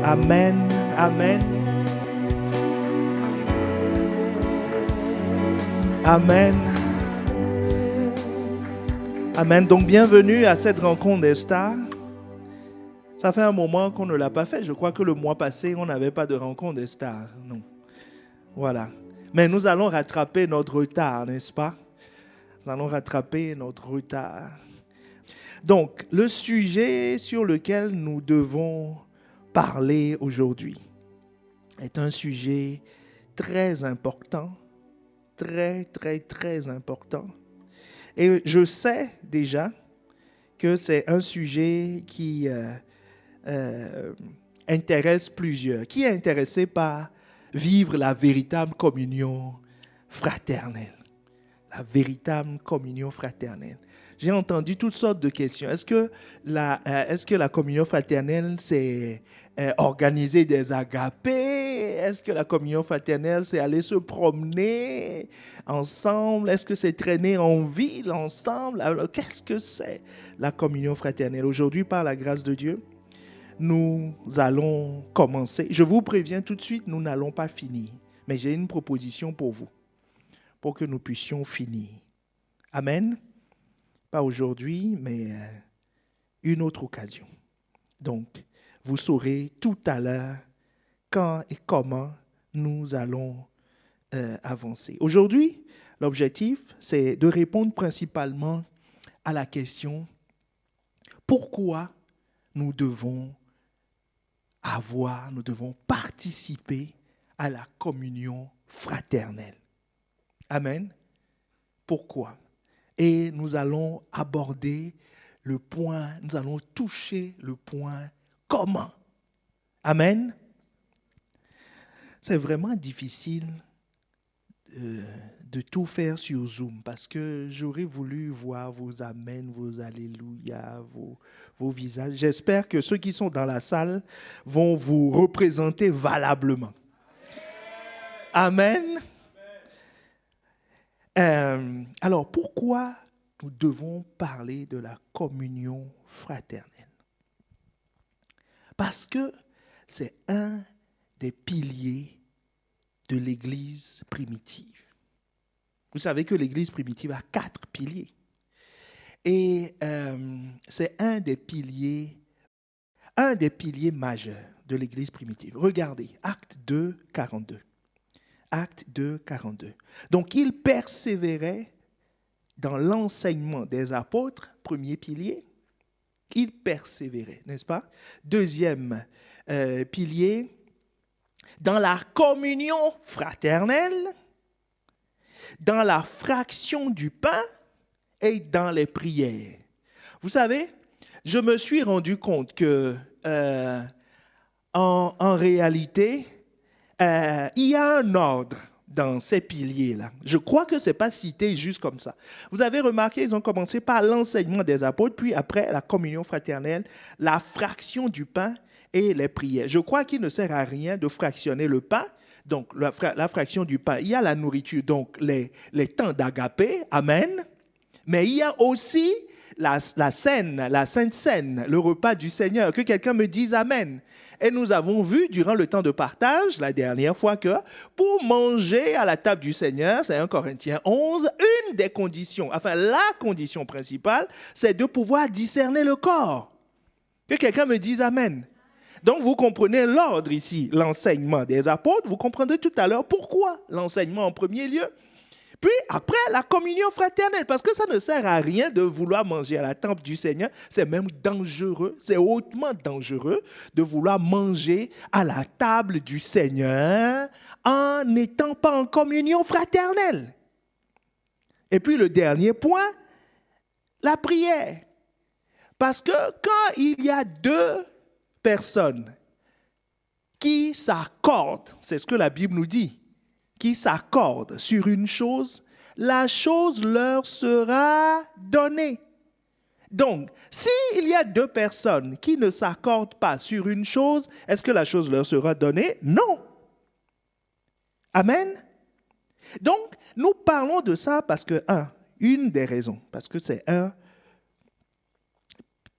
Amen, amen. Amen. Amen. Donc, bienvenue à cette rencontre des stars. Ça fait un moment qu'on ne l'a pas fait. Je crois que le mois passé, on n'avait pas de rencontre des stars. Non. Voilà. Mais nous allons rattraper notre retard, n'est-ce pas? Nous allons rattraper notre retard. Donc, le sujet sur lequel nous devons parler aujourd'hui est un sujet très important, très important. Et je sais déjà que c'est un sujet qui intéresse plusieurs. Qui est intéressé par vivre la véritable communion fraternelle? La véritable communion fraternelle. J'ai entendu toutes sortes de questions. Est-ce que la communion fraternelle, c'est organiser des agapés? Est-ce que la communion fraternelle, c'est aller se promener ensemble? Est-ce que c'est traîner en ville ensemble? Alors, qu'est-ce que c'est la communion fraternelle? Aujourd'hui, par la grâce de Dieu, nous allons commencer. Je vous préviens tout de suite, nous n'allons pas finir. Mais j'ai une proposition pour vous, pour que nous puissions finir. Amen. Pas aujourd'hui, mais une autre occasion. Donc, vous saurez tout à l'heure quand et comment nous allons avancer. Aujourd'hui, l'objectif, c'est de répondre principalement à la question pourquoi nous devons participer à la communion fraternelle. Amen. Pourquoi? Et nous allons aborder le point, nous allons toucher le point comment. Amen. C'est vraiment difficile de tout faire sur Zoom parce que j'aurais voulu voir vos amens, vos alléluia, vos visages. J'espère que ceux qui sont dans la salle vont vous représenter valablement. Amen. Alors, pourquoi nous devons parler de la communion fraternelle? Parce que c'est un des piliers de l'Église primitive. Vous savez que l'Église primitive a 4 piliers. Et c'est un des piliers majeurs de l'Église primitive. Regardez, Actes 2, 42. Actes 2, 42. Donc, il persévérait dans l'enseignement des apôtres, premier pilier. Il persévérait, n'est-ce pas? Deuxième pilier, dans la communion fraternelle, dans la fraction du pain et dans les prières. Vous savez, je me suis rendu compte que, en réalité, il y a un ordre dans ces piliers-là. Je crois que ce n'est pas cité juste comme ça. Vous avez remarqué, ils ont commencé par l'enseignement des apôtres, puis après la communion fraternelle, la fraction du pain et les prières. Je crois qu'il ne sert à rien de fractionner le pain. Donc, la fraction du pain, il y a la nourriture, donc les temps d'agapé, amen. Mais il y a aussi la Sainte Seine, le repas du Seigneur. Que quelqu'un me dise amen. Et nous avons vu durant le temps de partage, la dernière fois, que pour manger à la table du Seigneur, c'est 1 Corinthiens 11, une des conditions, enfin la condition principale, c'est de pouvoir discerner le corps. Que quelqu'un me dise amen. Donc vous comprenez l'ordre ici, l'enseignement des apôtres, vous comprendrez tout à l'heure pourquoi l'enseignement en premier lieu. Puis après, la communion fraternelle, parce que ça ne sert à rien de vouloir manger à la table du Seigneur. C'est même dangereux, c'est hautement dangereux de vouloir manger à la table du Seigneur en n'étant pas en communion fraternelle. Et puis le dernier point, la prière. Parce que quand il y a 2 personnes qui s'accordent, c'est ce que la Bible nous dit, qui s'accordent sur une chose, la chose leur sera donnée. Donc, s'il y a 2 personnes qui ne s'accordent pas sur une chose, est-ce que la chose leur sera donnée? Non. Amen. Donc, nous parlons de ça parce que, une des raisons, parce que c'est un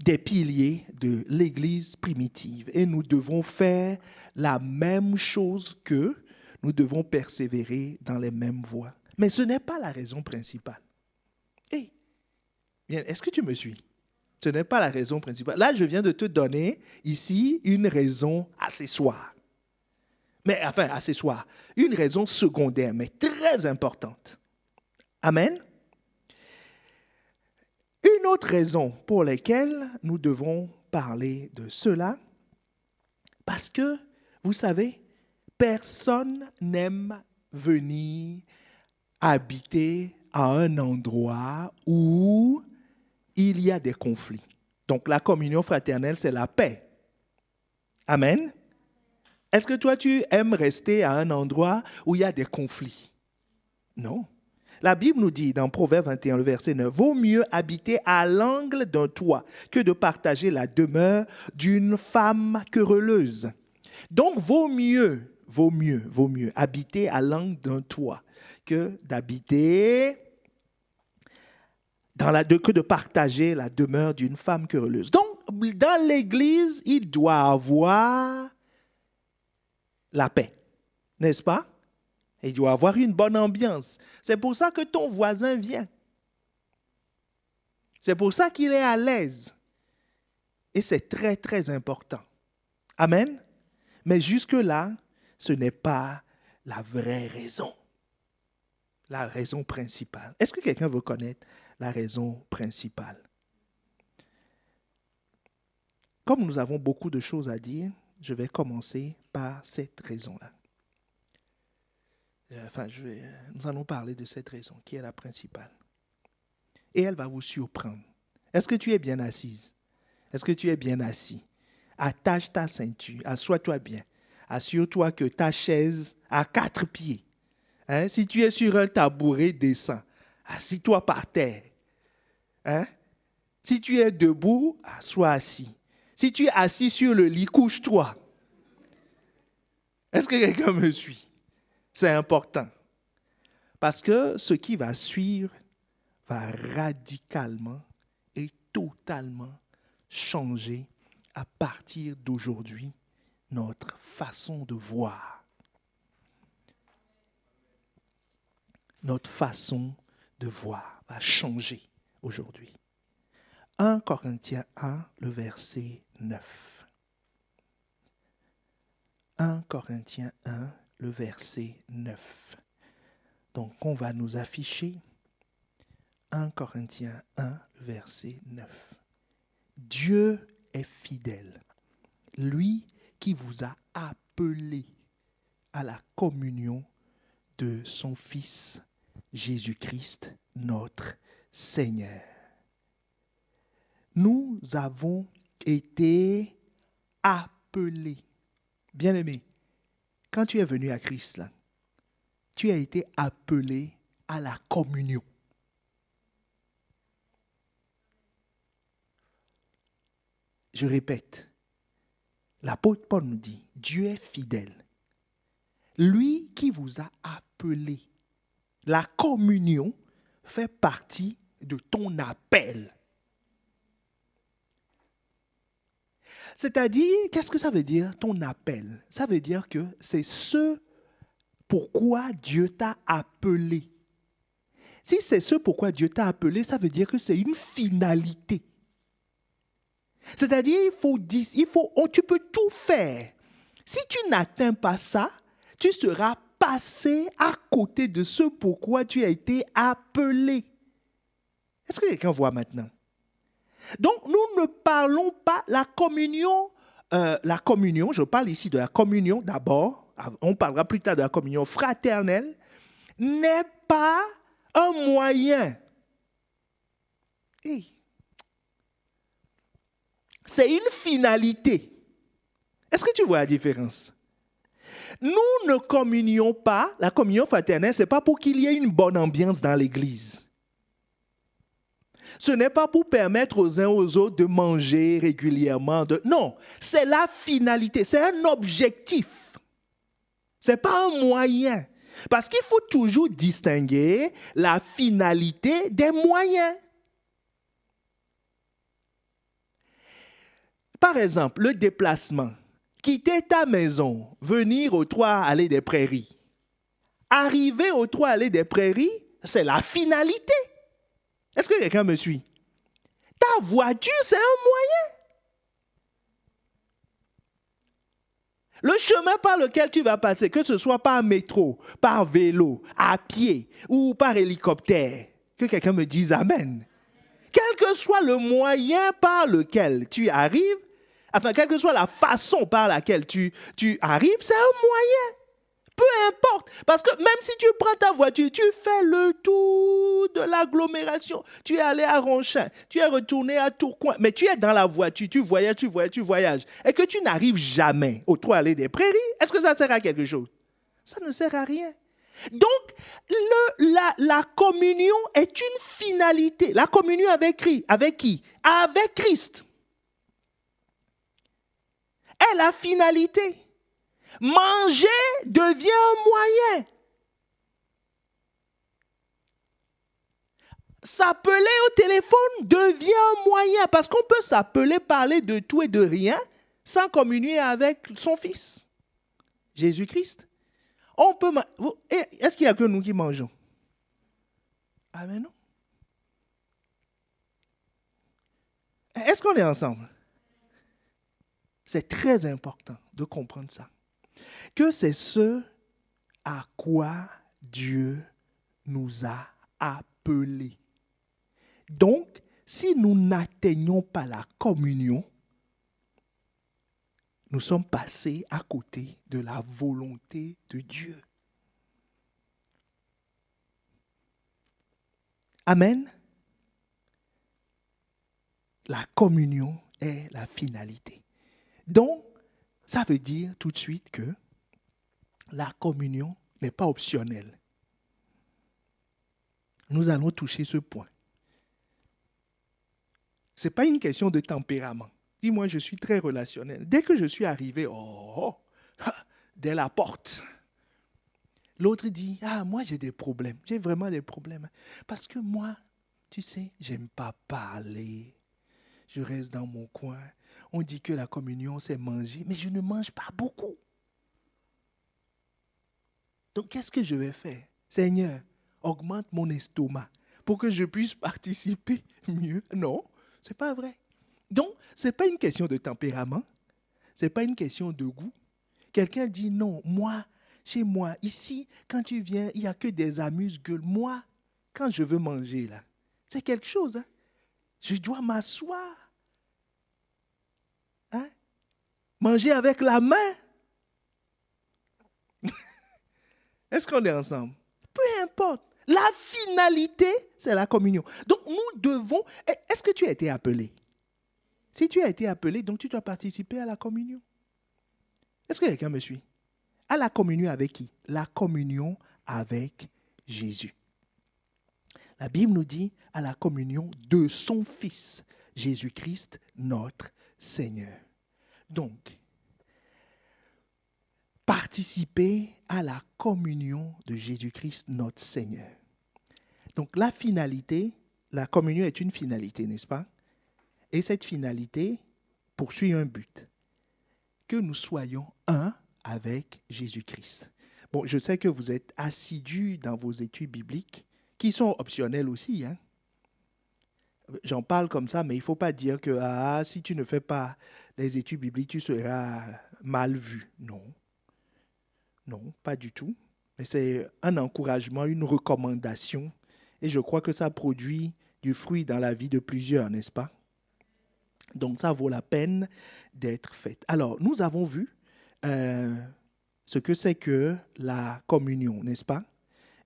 des piliers de l'Église primitive. Et nous devons faire la même chose qu'eux. Nous devons persévérer dans les mêmes voies. Mais ce n'est pas la raison principale. Hey, bien, est-ce que tu me suis? Ce n'est pas la raison principale. Là, je viens de te donner ici une raison accessoire. Mais enfin, accessoire. Une raison secondaire, mais très importante. Amen. Une autre raison pour laquelle nous devons parler de cela, parce que, vous savez, personne n'aime venir habiter à un endroit où il y a des conflits. Donc la communion fraternelle, c'est la paix. Amen. Est-ce que toi, tu aimes rester à un endroit où il y a des conflits? Non. La Bible nous dit dans Proverbe 21, le verset 9, « Vaut mieux habiter à l'angle d'un toit que de partager la demeure d'une femme querelleuse. » Donc, vaut mieux habiter à l'angle d'un toit que d'habiter que de partager la demeure d'une femme querelleuse. Donc, dans l'Église, il doit avoir la paix, n'est-ce pas? Il doit avoir une bonne ambiance. C'est pour ça que ton voisin vient. C'est pour ça qu'il est à l'aise. Et c'est très, très important. Amen. Mais jusque-là, ce n'est pas la vraie raison. La raison principale. Est-ce que quelqu'un veut connaître la raison principale? Comme nous avons beaucoup de choses à dire, je vais commencer par cette raison-là. Nous allons parler de cette raison qui est la principale. Et elle va vous surprendre. Est-ce que tu es bien assise? Est-ce que tu es bien assis? Attache ta ceinture, assois-toi bien. Assure-toi que ta chaise a 4 pieds. Hein? Si tu es sur un tabouret, descends. Assis-toi par terre. Hein? Si tu es debout, sois assis. Si tu es assis sur le lit, couche-toi. Est-ce que quelqu'un me suit? C'est important. Parce que ce qui va suivre va radicalement et totalement changer à partir d'aujourd'hui notre façon de voir. Notre façon de voir va changer aujourd'hui. 1 Corinthiens 1, le verset 9. 1 Corinthiens 1, le verset 9. Donc, on va nous afficher 1 Corinthiens 1, verset 9. Dieu est fidèle, lui qui vous a appelé à la communion de son Fils Jésus-Christ, notre Seigneur. Nous avons été appelés. Bien-aimés, quand tu es venu à Christ, là, tu as été appelé à la communion. Je répète, l'apôtre Paul nous dit, Dieu est fidèle. Lui qui vous a appelé, la communion fait partie de ton appel. C'est-à-dire, qu'est-ce que ça veut dire, ton appel? Ça veut dire que c'est ce pourquoi Dieu t'a appelé. Si c'est ce pourquoi Dieu t'a appelé, ça veut dire que c'est une finalité. C'est-à-dire, tu peux tout faire. Si tu n'atteins pas ça, tu seras passé à côté de ce pourquoi tu as été appelé. Est-ce que quelqu'un voit maintenant? Donc, nous ne parlons pas la communion, je parle ici de la communion d'abord, on parlera plus tard de la communion fraternelle, n'est pas un moyen. C'est une finalité. Est-ce que tu vois la différence? Nous ne communions pas, la communion fraternelle, ce n'est pas pour qu'il y ait une bonne ambiance dans l'église. Ce n'est pas pour permettre aux uns aux autres de manger régulièrement. Non, c'est la finalité, c'est un objectif. Ce n'est pas un moyen. Parce qu'il faut toujours distinguer la finalité des moyens. Par exemple, le déplacement. Quitter ta maison, venir au 3 Allées des Prairies. Arriver au 3 Allées des Prairies, c'est la finalité. Est-ce que quelqu'un me suit? Ta voiture, c'est un moyen. Le chemin par lequel tu vas passer, que ce soit par métro, par vélo, à pied ou par hélicoptère, que quelqu'un me dise Amen. Quel que soit le moyen par lequel tu arrives, enfin, quelle que soit la façon par laquelle tu arrives, c'est un moyen. Peu importe. Parce que même si tu prends ta voiture, tu fais le tour de l'agglomération. Tu es allé à Ronchin, tu es retourné à Tourcoing, mais tu es dans la voiture, tu voyages. Et que tu n'arrives jamais aux 3 Allées des Prairies, est-ce que ça sert à quelque chose? Ça ne sert à rien. Donc, la communion est une finalité. La communion avec qui? Avec Christ. Est la finalité. Manger devient un moyen. S'appeler au téléphone devient un moyen parce qu'on peut s'appeler, parler de tout et de rien sans communier avec son Fils, Jésus-Christ. On peut. Est-ce qu'il n'y a que nous qui mangeons? Ah mais non. Est-ce qu'on est ensemble? C'est très important de comprendre ça. Que c'est ce à quoi Dieu nous a appelés. Donc, si nous n'atteignons pas la communion, nous sommes passés à côté de la volonté de Dieu. Amen. La communion est la finalité. Donc, ça veut dire tout de suite que la communion n'est pas optionnelle. Nous allons toucher ce point. Ce n'est pas une question de tempérament. Dis-moi, je suis très relationnel. Dès que je suis arrivé, dès la porte, l'autre dit, moi j'ai des problèmes. J'ai vraiment des problèmes. Parce que moi, tu sais, j'aime pas parler. Je reste dans mon coin. On dit que la communion, c'est manger, mais je ne mange pas beaucoup. Donc, qu'est-ce que je vais faire? Seigneur, augmente mon estomac pour que je puisse participer mieux. Non, ce n'est pas vrai. Donc, ce n'est pas une question de tempérament. Ce n'est pas une question de goût. Quelqu'un dit non, moi, chez moi, ici, quand tu viens, il n'y a que des amuse-gueules. Moi, quand je veux manger, là, c'est quelque chose. Hein? Je dois m'asseoir. Hein? Manger avec la main. Est-ce qu'on est ensemble? Peu importe. La finalité, c'est la communion. Donc, nous devons... Est-ce que tu as été appelé? Si tu as été appelé, donc tu dois participer à la communion. Est-ce que quelqu'un me suit? À la communion avec qui? La communion avec Jésus. La Bible nous dit à la communion de son Fils, Jésus-Christ, notre Seigneur. Donc, participer à la communion de Jésus-Christ, notre Seigneur. Donc, la finalité, la communion est une finalité, n'est-ce pas? Et cette finalité poursuit un but. Que nous soyons un avec Jésus-Christ. Bon, je sais que vous êtes assidus dans vos études bibliques, qui sont optionnelles aussi. Hein? J'en parle comme ça, mais il ne faut pas dire que si tu ne fais pas les études bibliques, tu seras mal vu. Non. Non, pas du tout. Mais c'est un encouragement, une recommandation. Et je crois que ça produit du fruit dans la vie de plusieurs, n'est-ce pas? Donc, ça vaut la peine d'être fait. Alors, nous avons vu ce que c'est que la communion, n'est-ce pas?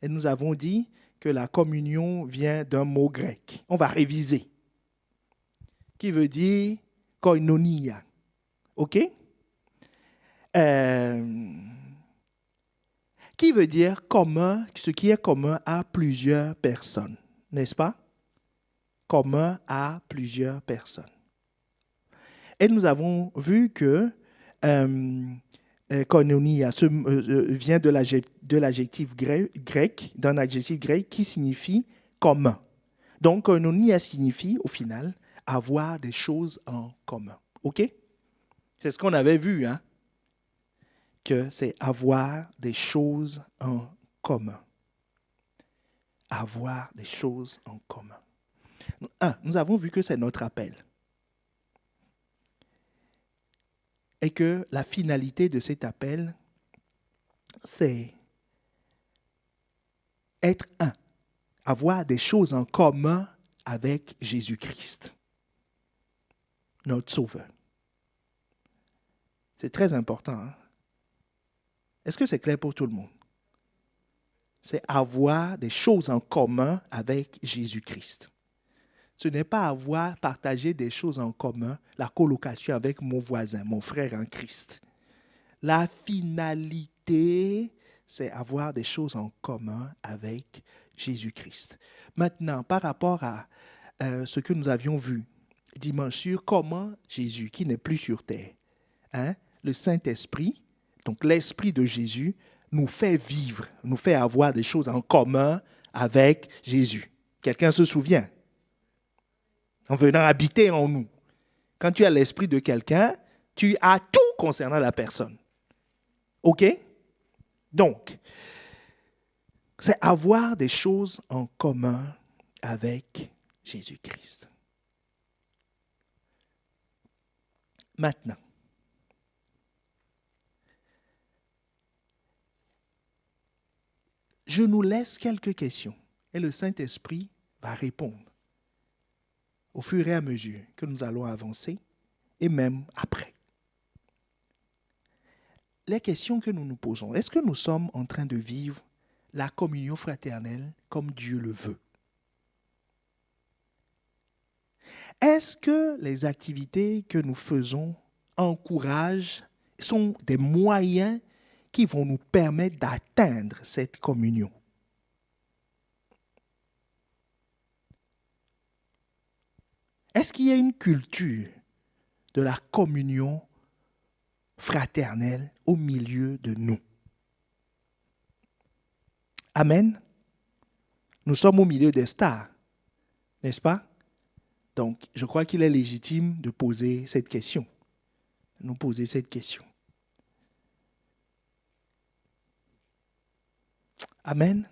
Et nous avons dit que la communion vient d'un mot grec. On va réviser. Qui veut dire koinonia. OK? Qui veut dire commun, ce qui est commun à plusieurs personnes, n'est-ce pas? Commun à plusieurs personnes. Et nous avons vu que koinonia vient de l'adjectif grec, d'un adjectif grec qui signifie commun. Donc, koinonia signifie, au final, avoir des choses en commun. OK? C'est ce qu'on avait vu, hein? Que c'est avoir des choses en commun. Avoir des choses en commun. Nous avons vu que c'est notre appel. Et que la finalité de cet appel, c'est être un. Avoir des choses en commun avec Jésus-Christ, notre Sauveur. C'est très important. Hein? Est-ce que c'est clair pour tout le monde? C'est avoir des choses en commun avec Jésus-Christ. Ce n'est pas avoir partagé des choses en commun, la colocation avec mon voisin, mon frère en Christ. La finalité, c'est avoir des choses en commun avec Jésus-Christ. Maintenant, par rapport à ce que nous avions vu dimanche sur comment Jésus, qui n'est plus sur terre, hein, le Saint-Esprit, donc l'Esprit de Jésus, nous fait vivre, nous fait avoir des choses en commun avec Jésus. Quelqu'un se souvient? En venant habiter en nous. Quand tu as l'esprit de quelqu'un, tu as tout concernant la personne. OK? Donc, c'est avoir des choses en commun avec Jésus-Christ. Maintenant, je nous laisse quelques questions et le Saint-Esprit va répondre au fur et à mesure que nous allons avancer et même après. Les questions que nous nous posons, est-ce que nous sommes en train de vivre la communion fraternelle comme Dieu le veut? Est-ce que les activités que nous faisons encouragent, sont des moyens qui vont nous permettre d'atteindre cette communion? Est-ce qu'il y a une culture de la communion fraternelle au milieu de nous? Amen. Nous sommes au milieu des stars, n'est-ce pas? Donc, je crois qu'il est légitime de poser cette question. Nous poser cette question. Amen.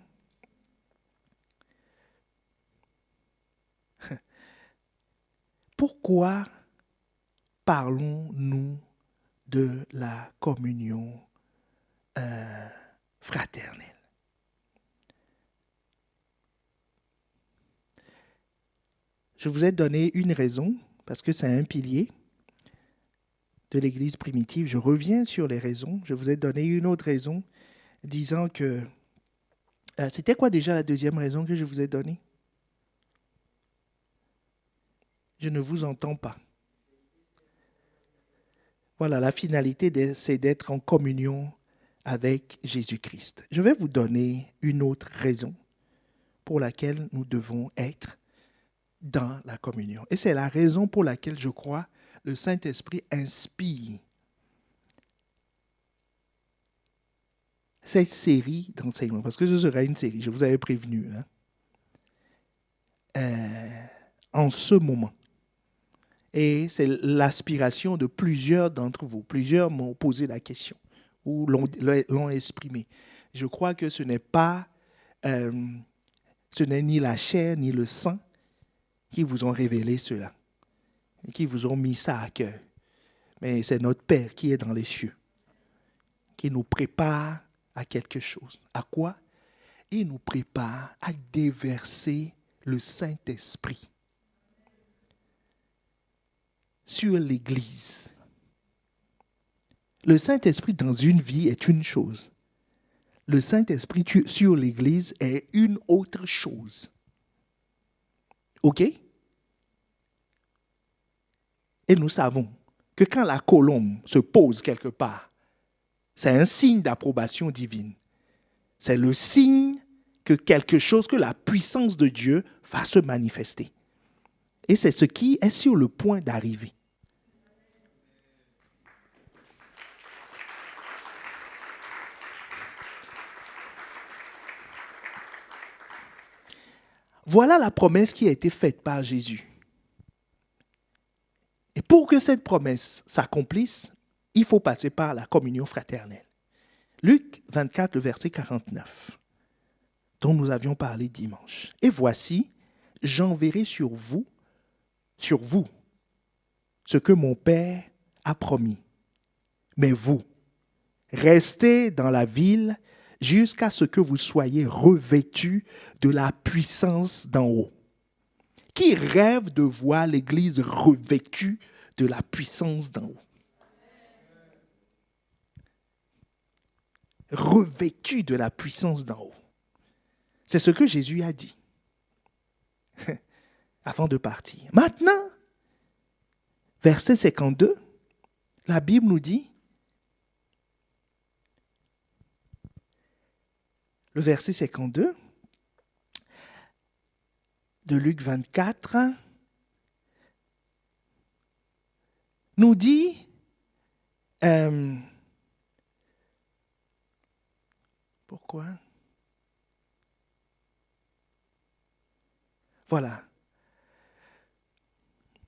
Pourquoi parlons-nous de la communion fraternelle? Je vous ai donné une raison, parce que c'est un pilier de l'Église primitive. Je reviens sur les raisons. Je vous ai donné une autre raison, disant que... c'était quoi déjà la deuxième raison que je vous ai donnée? Je ne vous entends pas. Voilà, la finalité, c'est d'être en communion avec Jésus-Christ. Je vais vous donner une autre raison pour laquelle nous devons être dans la communion. Et c'est la raison pour laquelle, je crois, le Saint-Esprit inspire cette série d'enseignements. Parce que ce sera une série, je vous avais prévenu. En ce moment. Et c'est l'aspiration de plusieurs d'entre vous. Plusieurs m'ont posé la question ou l'ont exprimé. Je crois que ce n'est ni la chair ni le sang qui vous ont révélé cela, qui vous ont mis ça à cœur. Mais c'est notre Père qui est dans les cieux, qui nous prépare à quelque chose. À quoi? Il nous prépare à déverser le Saint-Esprit sur l'Église. Le Saint-Esprit dans une vie est une chose. Le Saint-Esprit sur l'Église est une autre chose. OK? Et nous savons que quand la colombe se pose quelque part, c'est un signe d'approbation divine. C'est le signe que quelque chose, que la puissance de Dieu va se manifester. Et c'est ce qui est sur le point d'arriver. Voilà la promesse qui a été faite par Jésus. Et pour que cette promesse s'accomplisse, il faut passer par la communion fraternelle. Luc 24, le verset 49, dont nous avions parlé dimanche. Et voici, j'enverrai sur vous, ce que mon Père a promis. Mais vous, restez dans la ville jusqu'à ce que vous soyez revêtus de la puissance d'en haut. Qui rêve de voir l'Église revêtue de la puissance d'en haut? Revêtue de la puissance d'en haut. C'est ce que Jésus a dit avant de partir. Maintenant, verset 52, la Bible nous dit, le verset 52 de Luc 24 nous dit, pourquoi? Voilà.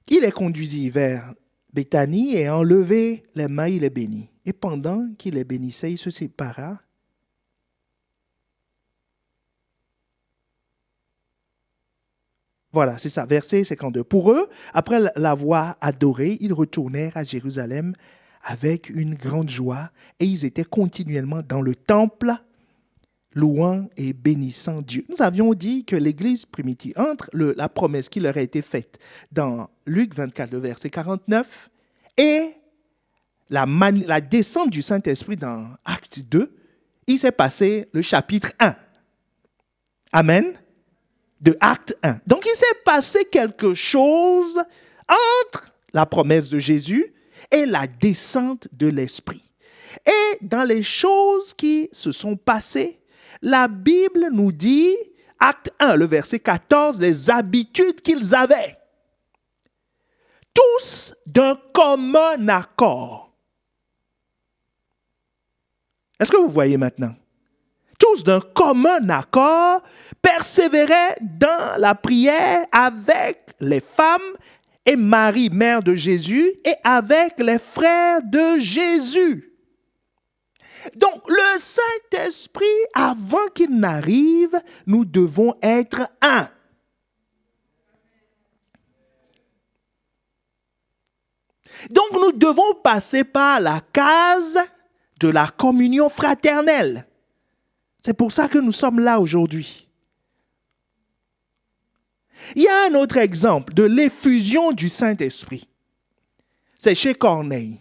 Il les conduisit vers Béthanie et en levé les mains, il les bénit. Et pendant qu'il les bénissait, il se sépara. Voilà, c'est ça, verset 52. Pour eux, après l'avoir adoré, ils retournèrent à Jérusalem avec une grande joie et ils étaient continuellement dans le temple, louant et bénissant Dieu. Nous avions dit que l'Église primitive, entre la promesse qui leur a été faite dans Luc 24, le verset 49, et la descente du Saint-Esprit dans Acte 2, il s'est passé le chapitre 1. Amen. De Acte 1. Donc, il s'est passé quelque chose entre la promesse de Jésus et la descente de l'Esprit. Et dans les choses qui se sont passées, la Bible nous dit, Acte 1, le verset 14, les habitudes qu'ils avaient. Tous d'un commun accord. Est-ce que vous voyez maintenant? Tous d'un commun accord persévéraient dans la prière avec les femmes et Marie, mère de Jésus, et avec les frères de Jésus. Donc, le Saint-Esprit, avant qu'il n'arrive, nous devons être un. Donc, nous devons passer par la case de la communion fraternelle. C'est pour ça que nous sommes là aujourd'hui. Il y a un autre exemple de l'effusion du Saint-Esprit. C'est chez Corneille.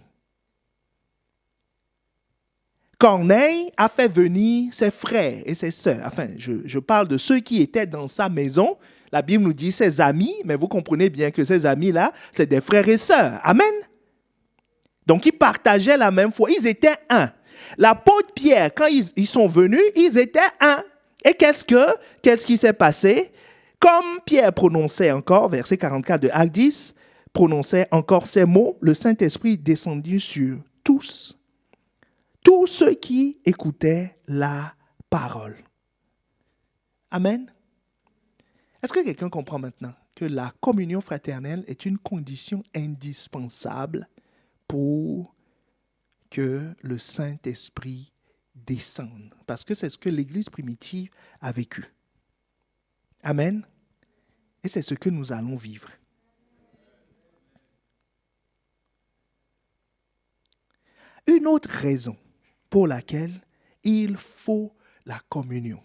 Corneille a fait venir ses frères et ses sœurs. Enfin, je parle de ceux qui étaient dans sa maison. La Bible nous dit ses amis, mais vous comprenez bien que ces amis-là, c'est des frères et sœurs. Amen. Donc, ils partageaient la même foi. Ils étaient un. L'apôtre Pierre, quand ils sont venus, ils étaient un. Et qu'est-ce qui s'est passé? Comme Pierre prononçait encore, verset 44 de Acte 10, prononçait encore ces mots, le Saint-Esprit descendit sur tous ceux qui écoutaient la parole. Amen. Est-ce que quelqu'un comprend maintenant que la communion fraternelle est une condition indispensable pour que le Saint-Esprit descende? Parce que c'est ce que l'Église primitive a vécu. Amen. Et c'est ce que nous allons vivre. Une autre raison pour laquelle il faut la communion.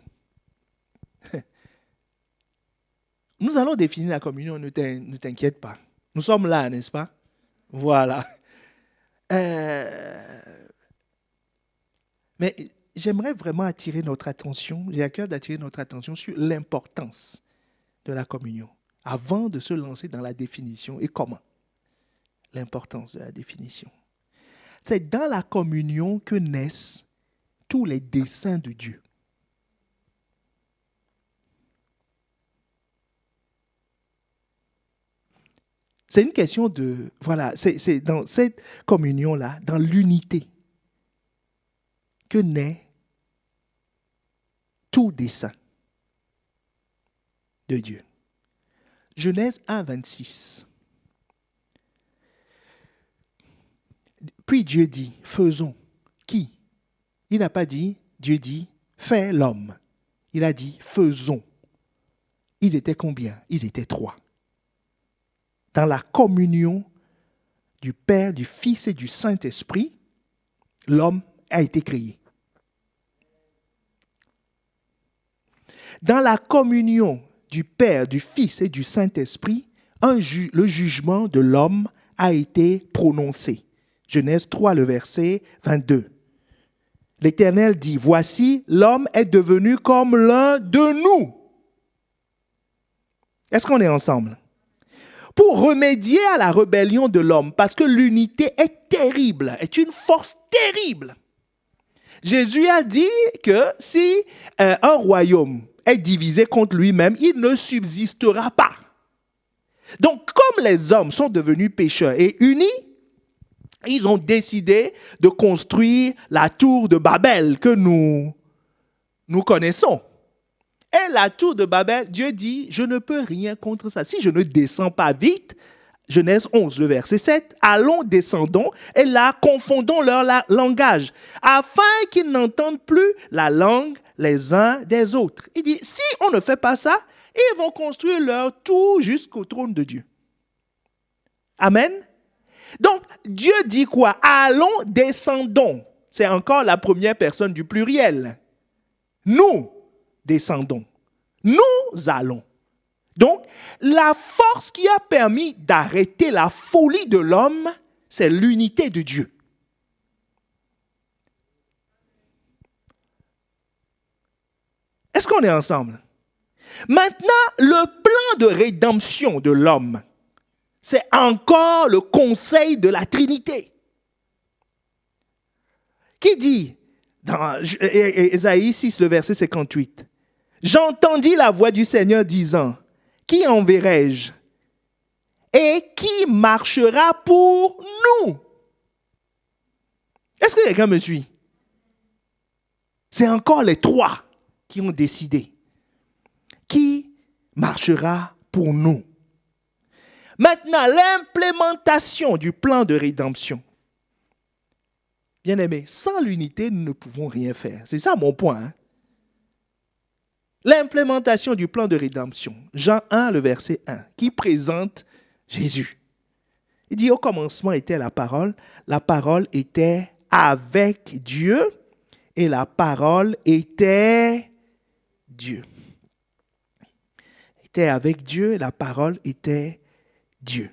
Nous allons définir la communion, ne t'inquiète pas. Nous sommes là, n'est-ce pas? Voilà. Mais j'aimerais vraiment attirer notre attention, j'ai à cœur d'attirer notre attention sur l'importance de la communion, avant de se lancer dans la définition. Et comment? L'importance de la définition. C'est dans la communion que naissent tous les desseins de Dieu. C'est une question de... Voilà, c'est dans cette communion-là, dans l'unité, que naît tout dessein de Dieu. Genèse 1, 26. puis Dieu dit, faisons. Qui? Il n'a pas dit, Dieu dit, fais l'homme. Il a dit, faisons. Ils étaient combien? Ils étaient 3. Dans la communion du Père, du Fils et du Saint-Esprit, l'homme a été créé. Dans la communion du Père, du Fils et du Saint-Esprit, le jugement de l'homme a été prononcé. Genèse 3, le verset 22. L'Éternel dit, voici, l'homme est devenu comme l'un de nous. Est-ce qu'on est ensemble? Pour remédier à la rébellion de l'homme, parce que l'unité est terrible, est une force terrible. Jésus a dit que si un royaume est divisé contre lui-même, il ne subsistera pas. Donc, comme les hommes sont devenus pécheurs et unis, ils ont décidé de construire la tour de Babel que nous connaissons. Et la tour de Babel, Dieu dit, je ne peux rien contre ça. Si je ne descends pas vite, Genèse 11, le verset 7, allons, descendons, et là, confondons leur langage, afin qu'ils n'entendent plus la langue les uns des autres. Il dit, si on ne fait pas ça, ils vont construire leur tour jusqu'au trône de Dieu. Amen. Donc, Dieu dit quoi? Allons, descendons. C'est encore la première personne du pluriel. Nous descendons. Nous allons. Donc, la force qui a permis d'arrêter la folie de l'homme, c'est l'unité de Dieu. Est-ce qu'on est ensemble? Maintenant, le plan de rédemption de l'homme, c'est encore le conseil de la Trinité. Qui dit, dans Ésaïe 6, le verset 58, « J'entendis la voix du Seigneur disant, « Qui enverrai-je? Et qui marchera pour nous? » Est-ce que quelqu'un me suit? C'est encore les 3 qui ont décidé. Qui marchera pour nous? Maintenant, l'implémentation du plan de rédemption. Bien-aimés, sans l'unité, nous ne pouvons rien faire. C'est ça mon point. Hein? L'implémentation du plan de rédemption. Jean 1, le verset 1, qui présente Jésus. Il dit, au commencement était la parole était avec Dieu, et la parole était Dieu. Était avec Dieu, et la parole était Dieu.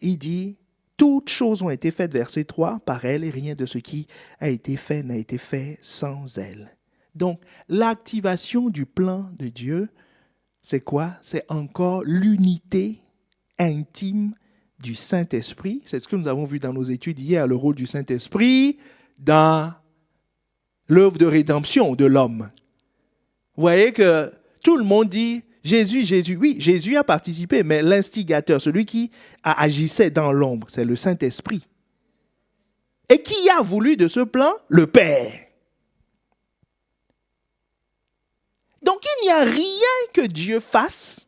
Il dit, toutes choses ont été faites, verset 3, par elle, et rien de ce qui a été fait n'a été fait sans elle. Donc, l'activation du plan de Dieu, c'est quoi? C'est encore l'unité intime du Saint-Esprit. C'est ce que nous avons vu dans nos études hier, le rôle du Saint-Esprit dans l'œuvre de rédemption de l'homme. Vous voyez que tout le monde dit Jésus, Jésus. Oui, Jésus a participé, mais l'instigateur, celui qui agissait dans l'ombre, c'est le Saint-Esprit. Et qui a voulu de ce plan? Le Père. Donc, il n'y a rien que Dieu fasse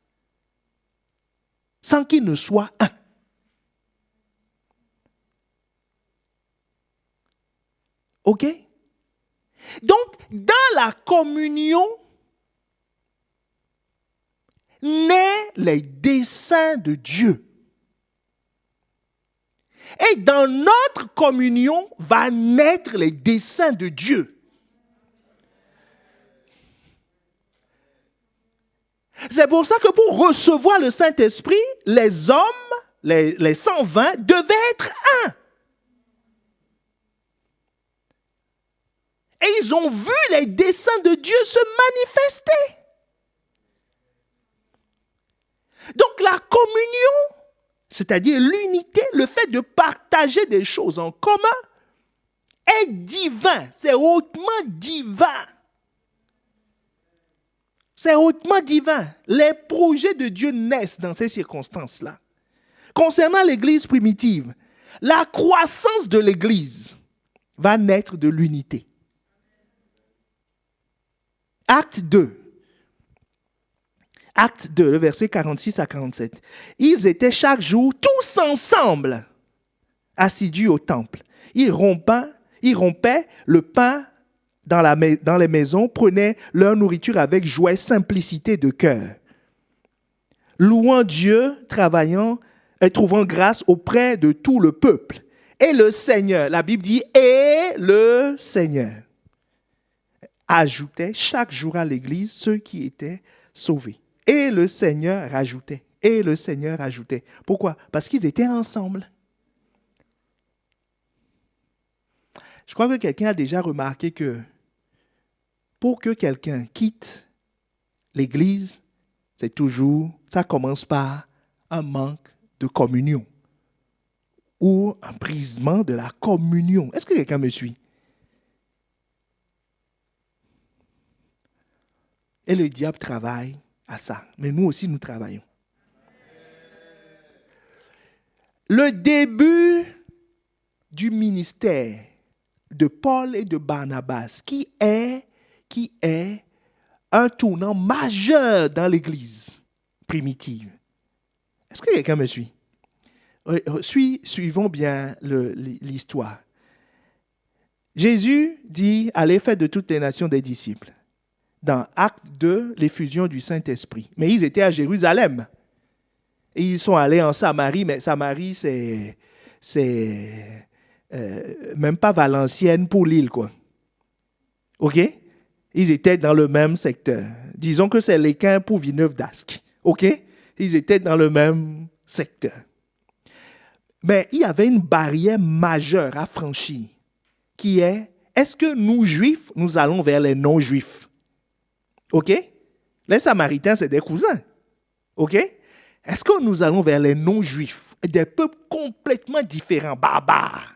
sans qu'il ne soit un. OK? Donc, dans la communion, naissent les desseins de Dieu. Et dans notre communion va naître les desseins de Dieu. C'est pour ça que pour recevoir le Saint-Esprit, les hommes, les 120, devaient être un. Et ils ont vu les desseins de Dieu se manifester. Donc la communion, c'est-à-dire l'unité, le fait de partager des choses en commun, est divin, c'est hautement divin. C'est hautement divin. Les projets de Dieu naissent dans ces circonstances-là. Concernant l'Église primitive, la croissance de l'Église va naître de l'unité. Acte 2. Acte 2, le verset 46 à 47. Ils étaient chaque jour tous ensemble, assidus au temple. Ils rompaient le pain dans les maisons, prenaient leur nourriture avec joie et simplicité de cœur, louant Dieu, travaillant et trouvant grâce auprès de tout le peuple. Et le Seigneur, la Bible dit, et le Seigneur ajoutait chaque jour à l'église ceux qui étaient sauvés. Et le Seigneur rajoutait. Et le Seigneur ajoutait. Pourquoi? Parce qu'ils étaient ensemble. Je crois que quelqu'un a déjà remarqué que pour que quelqu'un quitte l'église, ça commence par un manque de communion ou un brisement de la communion. Est-ce que quelqu'un me suit? Et le diable travaille à ça. Mais nous aussi, nous travaillons. Le début du ministère de Paul et de Barnabas, qui est un tournant majeur dans l'Église primitive. Est-ce que quelqu'un me suit? Suivons bien l'histoire. Jésus dit, allez faire de toutes les nations des disciples. Dans Acte 2, l'effusion du Saint-Esprit. Mais ils étaient à Jérusalem. Et ils sont allés en Samarie, mais Samarie, c'est même pas Valenciennes pour l'île, quoi. OK? Ils étaient dans le même secteur. Disons que c'est l'Équin pour Villeneuve d'Ascq. OK? Ils étaient dans le même secteur. Mais il y avait une barrière majeure à franchir, qui est-ce que nous, Juifs, nous allons vers les non-Juifs? OK? Les Samaritains, c'est des cousins. OK? Est-ce que nous allons vers les non-Juifs, des peuples complètement différents, barbares?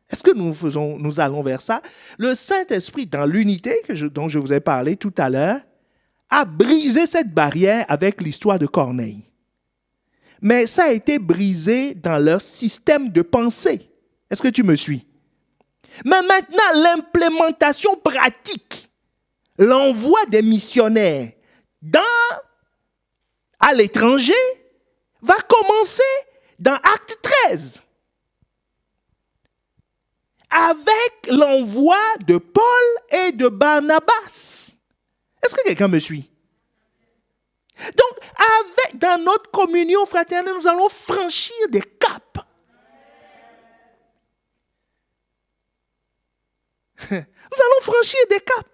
Est-ce que nous allons vers ça? Le Saint-Esprit, dans l'unité dont je vous ai parlé tout à l'heure, a brisé cette barrière avec l'histoire de Corneille. Mais ça a été brisé dans leur système de pensée. Est-ce que tu me suis? Mais maintenant, l'implémentation pratique, l'envoi des missionnaires à l'étranger va commencer dans Acte 13. Avec l'envoi de Paul et de Barnabas. Est-ce que quelqu'un me suit? Donc, dans notre communion fraternelle, nous allons franchir des caps. Nous allons franchir des caps.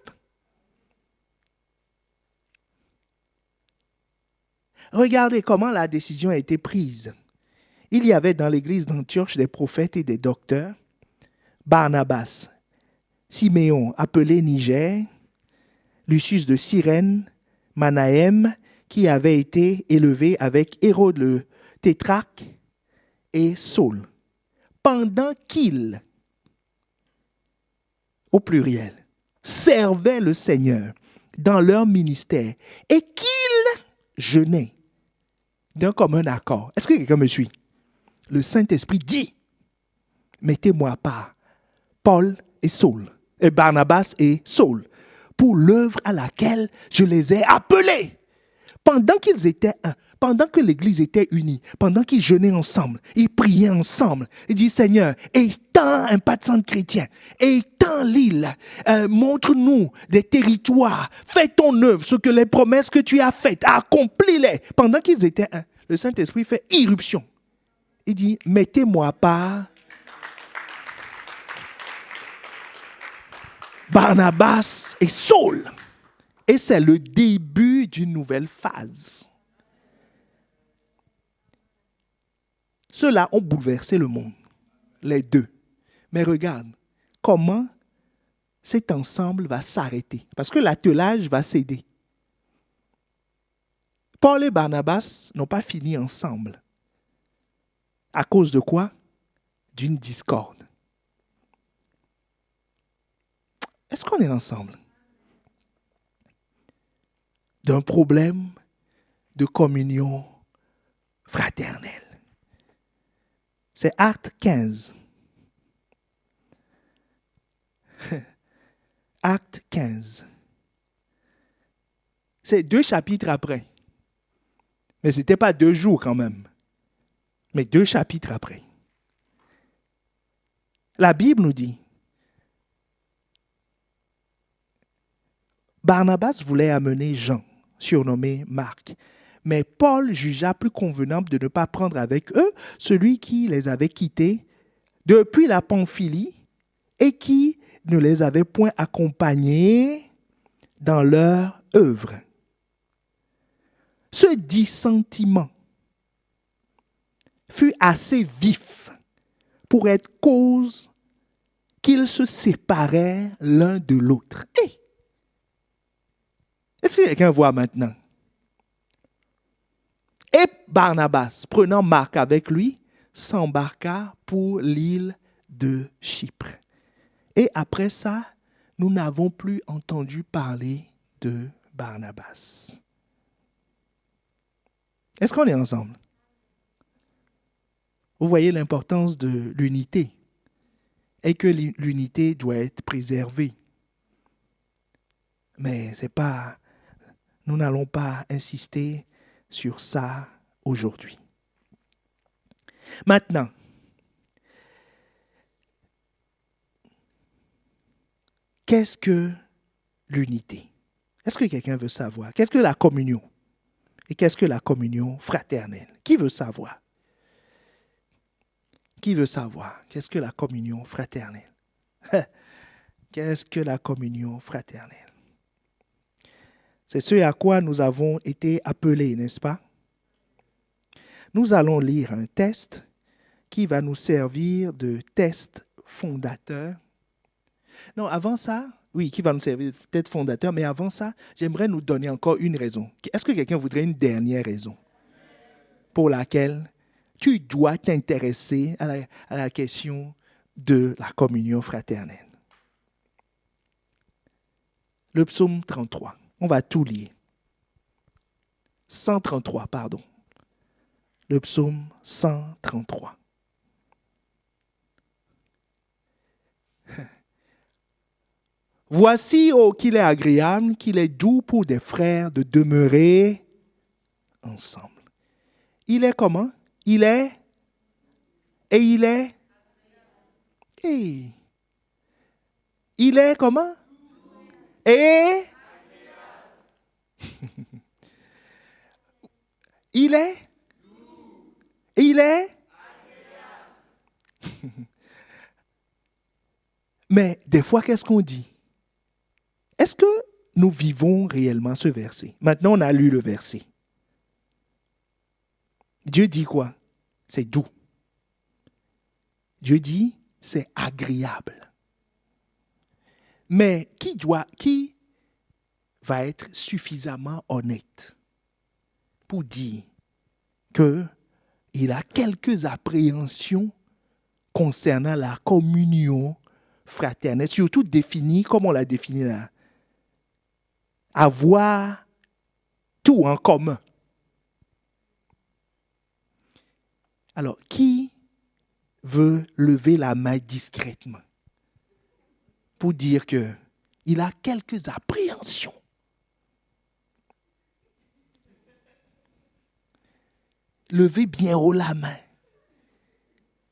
Regardez comment la décision a été prise. Il y avait dans l'église d'Antioche des prophètes et des docteurs. Barnabas, Siméon, appelé Niger, Lucius de Cyrène, Manahem, qui avait été élevé avec Hérode le tétrarque, et Saul, pendant qu'ils, au pluriel, servaient le Seigneur dans leur ministère et qu'ils jeûnaient d'un commun accord. Est-ce que quelqu'un me suit? Le Saint-Esprit dit, mettez-moi à part Paul et Saul, et Barnabas et Saul, pour l'œuvre à laquelle je les ai appelés. Pendant qu'ils étaient un, pendant que l'Église était unie, pendant qu'ils jeûnaient ensemble, ils priaient ensemble, ils disent, Seigneur, étends un patient chrétien, étends l'île, montre-nous des territoires, fais ton œuvre, ce que les promesses que tu as faites, accomplis-les. Pendant qu'ils étaient un, le Saint-Esprit fait irruption. Il dit, mettez-moi à part Barnabas et Saul. Et c'est le début d'une nouvelle phase. Ceux-là ont bouleversé le monde, les deux. Mais regarde, comment cet ensemble va s'arrêter. Parce que l'attelage va céder. Paul et Barnabas n'ont pas fini ensemble. À cause de quoi? D'une discorde. Est-ce qu'on est ensemble? D'un problème de communion fraternelle. C'est Acte 15. Acte 15. C'est 2 chapitres après. Mais ce n'était pas 2 jours quand même. Mais 2 chapitres après. La Bible nous dit, Barnabas voulait amener Jean, surnommé Marc, mais Paul jugea plus convenable de ne pas prendre avec eux celui qui les avait quittés depuis la Pamphylie et qui ne les avait point accompagnés dans leur œuvre. Ce dissentiment fut assez vif pour être cause qu'ils se séparèrent l'un de l'autre. Hey! Est-ce que quelqu'un voit maintenant? Et Barnabas, prenant Marc avec lui, s'embarqua pour l'île de Chypre. Et après ça, nous n'avons plus entendu parler de Barnabas. Est-ce qu'on est ensemble? Vous voyez l'importance de l'unité et que l'unité doit être préservée. Mais c'est pas, nous n'allons pas insister sur ça aujourd'hui. Maintenant, qu'est-ce que l'unité? Est-ce que quelqu'un veut savoir? Qu'est-ce que la communion? Et qu'est-ce que la communion fraternelle? Qui veut savoir? Qui veut savoir? Qu'est-ce que la communion fraternelle? Qu'est-ce que la communion fraternelle? C'est ce à quoi nous avons été appelés, n'est-ce pas? Nous allons lire un texte qui va nous servir de test fondateur. Non, avant ça, oui, qui va nous servir de test fondateur, mais avant ça, j'aimerais nous donner encore une raison. Est-ce que quelqu'un voudrait une dernière raison pour laquelle tu dois t'intéresser à la question de la communion fraternelle? Le psaume 33. On va tout lire. 133, pardon. Le psaume 133. Voici, oh, qu'il est agréable, qu'il est doux pour des frères de demeurer ensemble. Il est comment? Il est et il est et il est comment? Et il est et il est mais des fois, qu'est-ce qu'on dit? Est-ce que nous vivons réellement ce verset? Maintenant, on a lu le verset. Dieu dit quoi? C'est doux. Dieu dit, c'est agréable. Mais qui va être suffisamment honnête pour dire qu'il a quelques appréhensions concernant la communion fraternelle, surtout définie, comme on l'a défini là, avoir tout en commun. Alors, qui veut lever la main discrètement pour dire qu'il a quelques appréhensions? Levez bien haut la main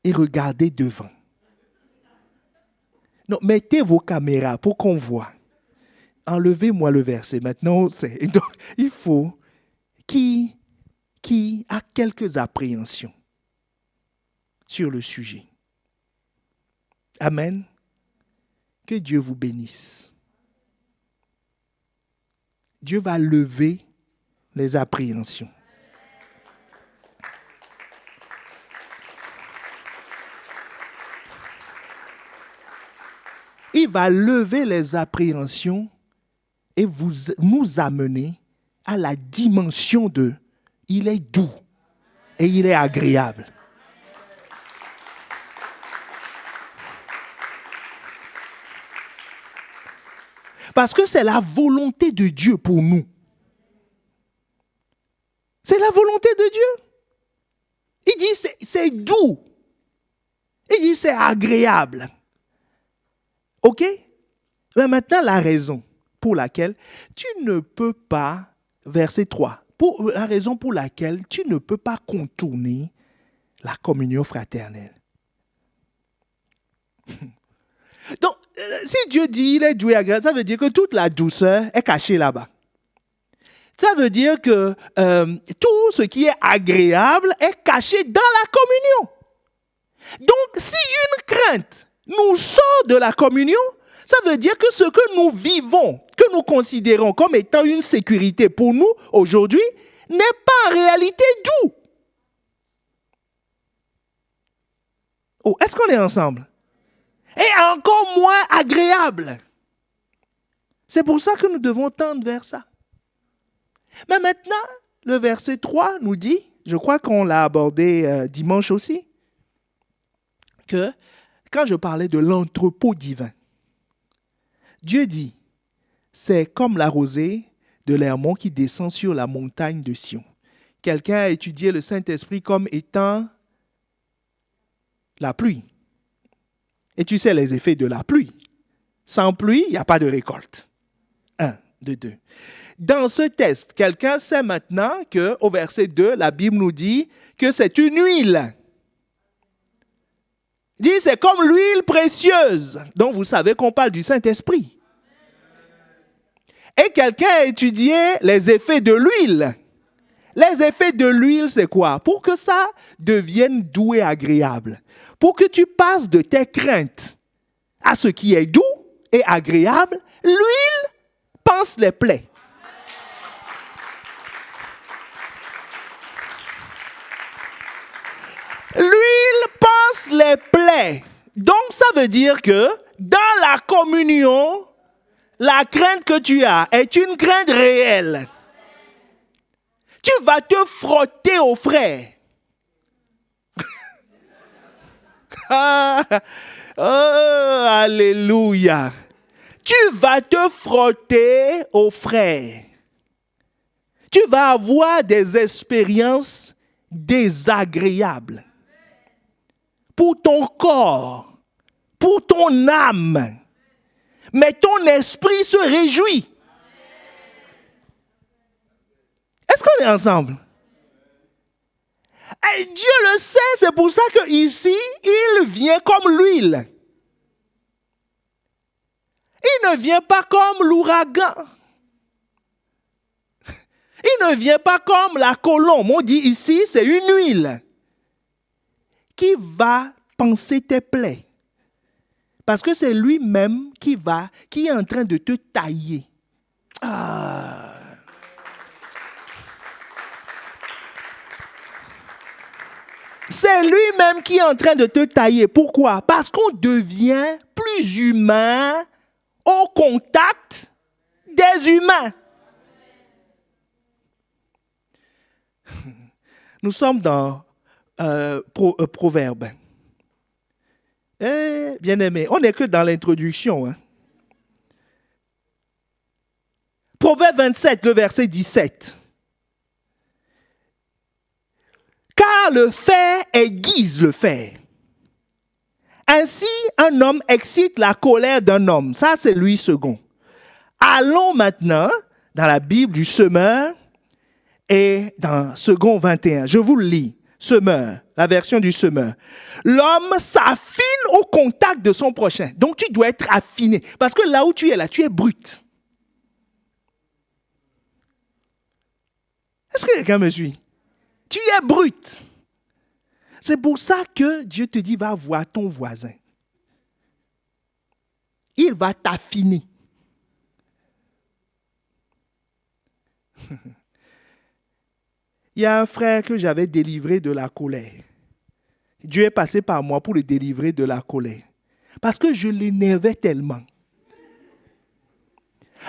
et regardez devant. Non, mettez vos caméras pour qu'on voit. Enlevez-moi le verset. Maintenant, donc, il faut qui a quelques appréhensions sur le sujet. Amen. Que Dieu vous bénisse. Dieu va lever les appréhensions. Il va lever les appréhensions et nous amener à la dimension de il est doux et il est agréable. Parce que c'est la volonté de Dieu pour nous. C'est la volonté de Dieu. Il dit c'est doux. Il dit c'est agréable. OK? Mais maintenant, la raison pour laquelle tu ne peux pas, verset 3, la raison pour laquelle tu ne peux pas contourner la communion fraternelle. si Dieu dit il est doux et agréable, ça veut dire que toute la douceur est cachée là-bas. Ça veut dire que tout ce qui est agréable est caché dans la communion. Donc, si une crainte nous sort de la communion, ça veut dire que ce que nous vivons, que nous considérons comme étant une sécurité pour nous aujourd'hui, n'est pas en réalité doux. Oh, est-ce qu'on est ensemble? Et encore moins agréable. C'est pour ça que nous devons tendre vers ça. Mais maintenant, le verset 3 nous dit, je crois qu'on l'a abordé dimanche aussi, que quand je parlais de l'entrepôt divin, Dieu dit, c'est comme la rosée de l'Hermon qui descend sur la montagne de Sion. Quelqu'un a étudié le Saint-Esprit comme étant la pluie. Et tu sais les effets de la pluie. Sans pluie, il n'y a pas de récolte. 1, 2, 2. Dans ce test, quelqu'un sait maintenant qu'au verset 2, la Bible nous dit que c'est une huile. Il dit c'est comme l'huile précieuse. Donc vous savez qu'on parle du Saint-Esprit. Et quelqu'un a étudié les effets de l'huile. Les effets de l'huile, c'est quoi? Pour que ça devienne doux et agréable. Pour que tu passes de tes craintes à ce qui est doux et agréable, l'huile panse les plaies. L'huile panse les plaies. Donc, ça veut dire que dans la communion, la crainte que tu as est une crainte réelle. Tu vas te frotter aux frères. Oh, alléluia. Tu vas te frotter aux frères. Tu vas avoir des expériences désagréables. Pour ton corps, pour ton âme. Mais ton esprit se réjouit. Est-ce qu'on est ensemble? Et Dieu le sait, c'est pour ça qu'ici, il vient comme l'huile. Il ne vient pas comme l'ouragan. Il ne vient pas comme la colombe. On dit ici, c'est une huile qui va panser tes plaies. Parce que c'est lui-même qui est en train de te tailler. Ah. C'est lui-même qui est en train de te tailler. Pourquoi? Parce qu'on devient plus humain au contact des humains. Nous sommes dans Proverbe. Bien aimé, on n'est que dans l'introduction. Hein. Proverbe 27, le verset 17. Car le fer aiguise le fer. Ainsi, un homme excite la colère d'un homme. Ça, c'est Louis II. Allons maintenant dans la Bible du semeur et dans Second 21. Je vous le lis. Semeur, la version du semeur. L'homme s'affine au contact de son prochain. Donc, tu dois être affiné. Parce que là où tu es, là, tu es brut. Est-ce que quelqu'un me suit? Tu es brut. C'est pour ça que Dieu te dit, va voir ton voisin. Il va t'affiner. Il y a un frère que j'avais délivré de la colère. Dieu est passé par moi pour le délivrer de la colère. Parce que je l'énervais tellement.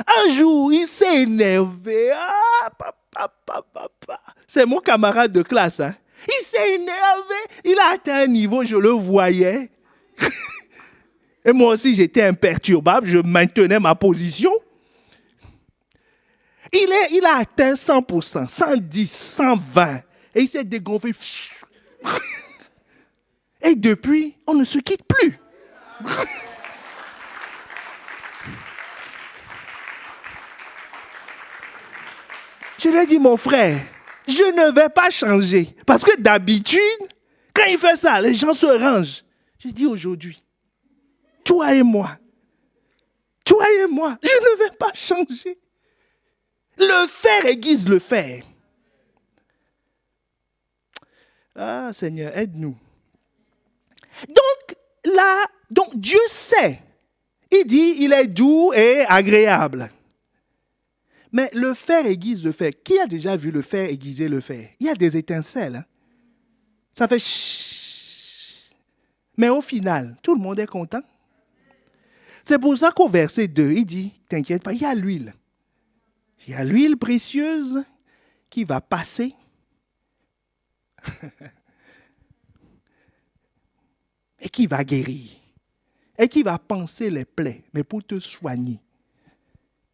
Un jour, il s'est énervé. Ah, papa. C'est mon camarade de classe. Hein? Il s'est énervé. Il a atteint un niveau, je le voyais. Et moi aussi, j'étais imperturbable. Je maintenais ma position. Il a atteint 100%, 110, 120. Et il s'est dégonflé. Et depuis, on ne se quitte plus. Je lui ai dit, mon frère, je ne vais pas changer. Parce que d'habitude, quand il fait ça, les gens se rangent. J'ai dit aujourd'hui, toi et moi, Toi et moi, je ne vais pas changer. Le fer aiguise le fer. Ah Seigneur, aide-nous. Donc Dieu sait. Il dit, il est doux et agréable. Mais le fer aiguise le fer. Qui a déjà vu le fer aiguiser le fer? Il y a des étincelles. Hein? Ça fait chut. Mais au final, tout le monde est content. C'est pour ça qu'au verset 2, il dit, t'inquiète pas, il y a l'huile. Il y a l'huile précieuse qui va passer. Et qui va guérir. Et qui va panser les plaies, mais pour te soigner.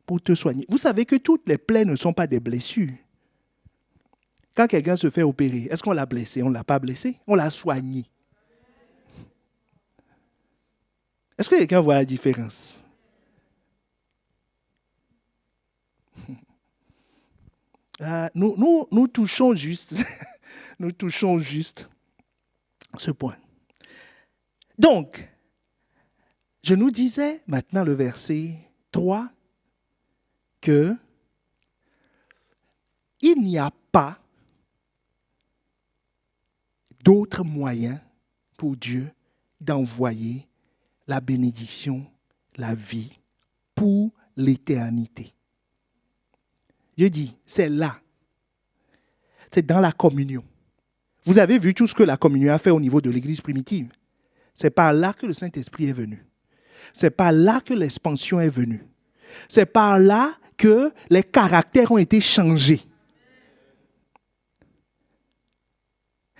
Pour te soigner. Vous savez que toutes les plaies ne sont pas des blessures. Quand quelqu'un se fait opérer, est-ce qu'on l'a blessé? On ne l'a pas blessé, on l'a soigné. Est-ce que quelqu'un voit la différence? Nous touchons juste, nous touchons juste ce point. Donc, je nous disais maintenant le verset 3 que il n'y a pas d'autre moyen pour Dieu d'envoyer la bénédiction, la vie pour l'éternité. Dieu dit, c'est là. C'est dans la communion. Vous avez vu tout ce que la communion a fait au niveau de l'Église primitive. C'est par là que le Saint-Esprit est venu. C'est par là que l'expansion est venue. C'est par là que les caractères ont été changés.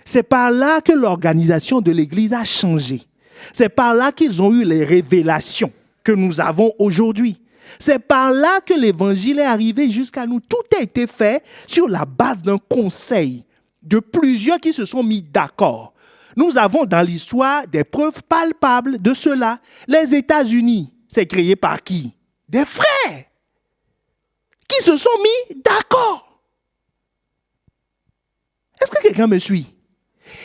C'est par là que l'organisation de l'Église a changé. C'est par là qu'ils ont eu les révélations que nous avons aujourd'hui. C'est par là que l'Évangile est arrivé jusqu'à nous. Tout a été fait sur la base d'un conseil de plusieurs qui se sont mis d'accord. Nous avons dans l'histoire des preuves palpables de cela. Les États-Unis, c'est créé par qui? Des frères qui se sont mis d'accord. Est-ce que quelqu'un me suit?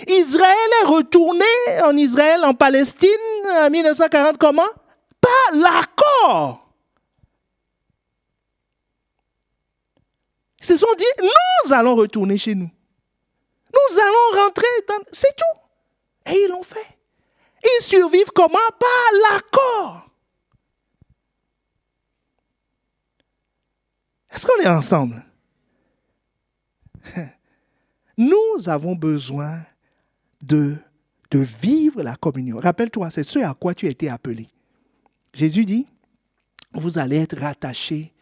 Israël est retourné en Israël, en Palestine, en 1940, comment? Par l'accord. Ils se sont dit, nous allons retourner chez nous. Nous allons rentrer dans... C'est tout. Et ils l'ont fait. Ils survivent comment? Par l'accord. Est-ce qu'on est ensemble? Nous avons besoin de vivre la communion. Rappelle-toi, c'est ce à quoi tu as été appelé. Jésus dit, vous allez être rattachés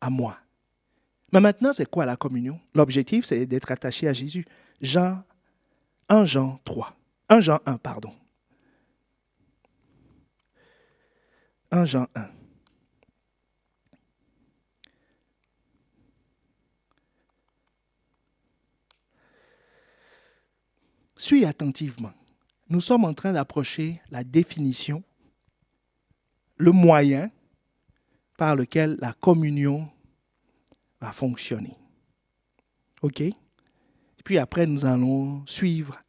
à moi. Mais maintenant, c'est quoi la communion? L'objectif, c'est d'être attaché à Jésus. 1 Jean 3. 1 Jean 1, pardon. 1 Jean 1. Suis attentivement. Nous sommes en train d'approcher la définition, le moyen par lequel la communion va fonctionner. OK? Et puis après, nous allons suivre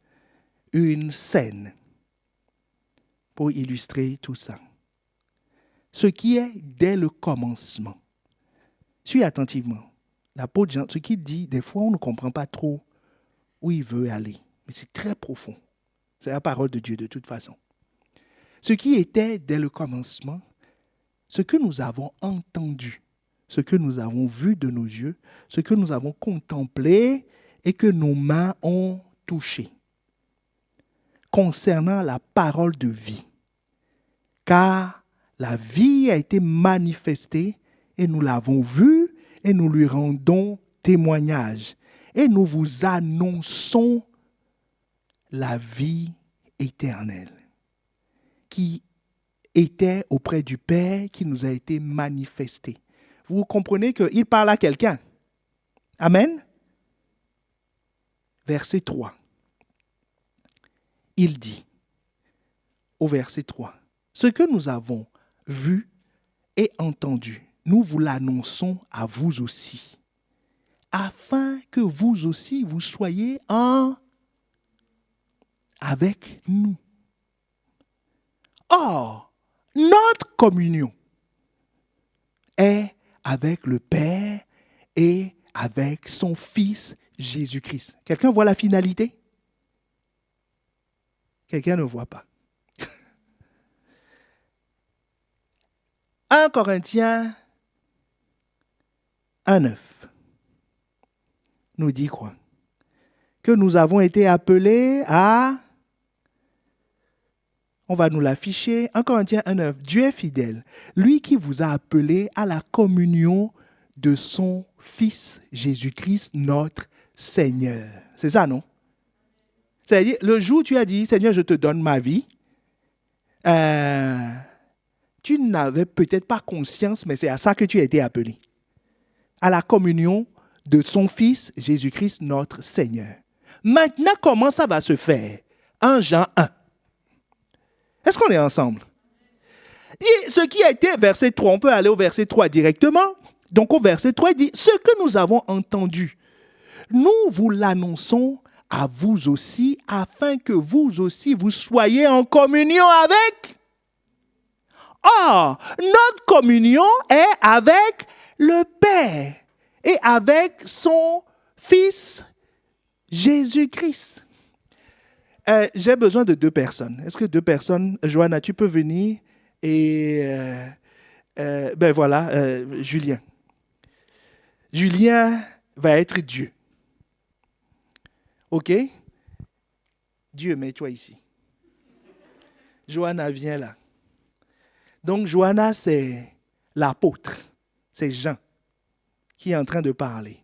une scène pour illustrer tout ça. Ce qui est dès le commencement. Suis attentivement. L'apôtre Jean, ce qu'il dit, des fois, on ne comprend pas trop où il veut aller. Mais c'est très profond. C'est la parole de Dieu de toute façon. Ce qui était dès le commencement, ce que nous avons entendu, ce que nous avons vu de nos yeux, ce que nous avons contemplé et que nos mains ont touché. Concernant la parole de vie. Car la vie a été manifestée et nous l'avons vue et nous lui rendons témoignage. Et nous vous annonçons la vie éternelle qui était auprès du Père, qui nous a été manifestée. Vous comprenez qu'il parle à quelqu'un. Amen. Verset 3. Il dit, au verset 3, ce que nous avons vu et entendu, nous vous l'annonçons à vous aussi, afin que vous aussi, vous soyez avec nous. Or, notre communion est avec le Père et avec son Fils Jésus-Christ. Quelqu'un voit la finalité? Quelqu'un ne voit pas. 1 Corinthiens 1,9 nous dit quoi? Que nous avons été appelés à... On va nous l'afficher. 1 Corinthiens 1,9. Dieu est fidèle. Lui qui vous a appelés à la communion de son Fils Jésus-Christ, notre Seigneur. C'est ça, non? C'est-à-dire, le jour où tu as dit, Seigneur, je te donne ma vie, tu n'avais peut-être pas conscience, mais c'est à ça que tu as été appelé. À la communion de son Fils Jésus-Christ, notre Seigneur. Maintenant, comment ça va se faire? 1 Jean 1. Est-ce qu'on est ensemble? Et ce qui a été verset 3, on peut aller au verset 3 directement. Donc au verset 3, il dit, ce que nous avons entendu, nous vous l'annonçons à vous aussi, afin que vous aussi, vous soyez en communion avec. Or, notre communion est avec le Père et avec son Fils Jésus-Christ. J'ai besoin de 2 personnes. Est-ce que 2 personnes, Johanna, tu peux venir et ben voilà, Julien. Julien va être Dieu. OK? Dieu, mets-toi ici. Johanna, viens là. Donc, Johanna, c'est l'apôtre. C'est Jean qui est en train de parler.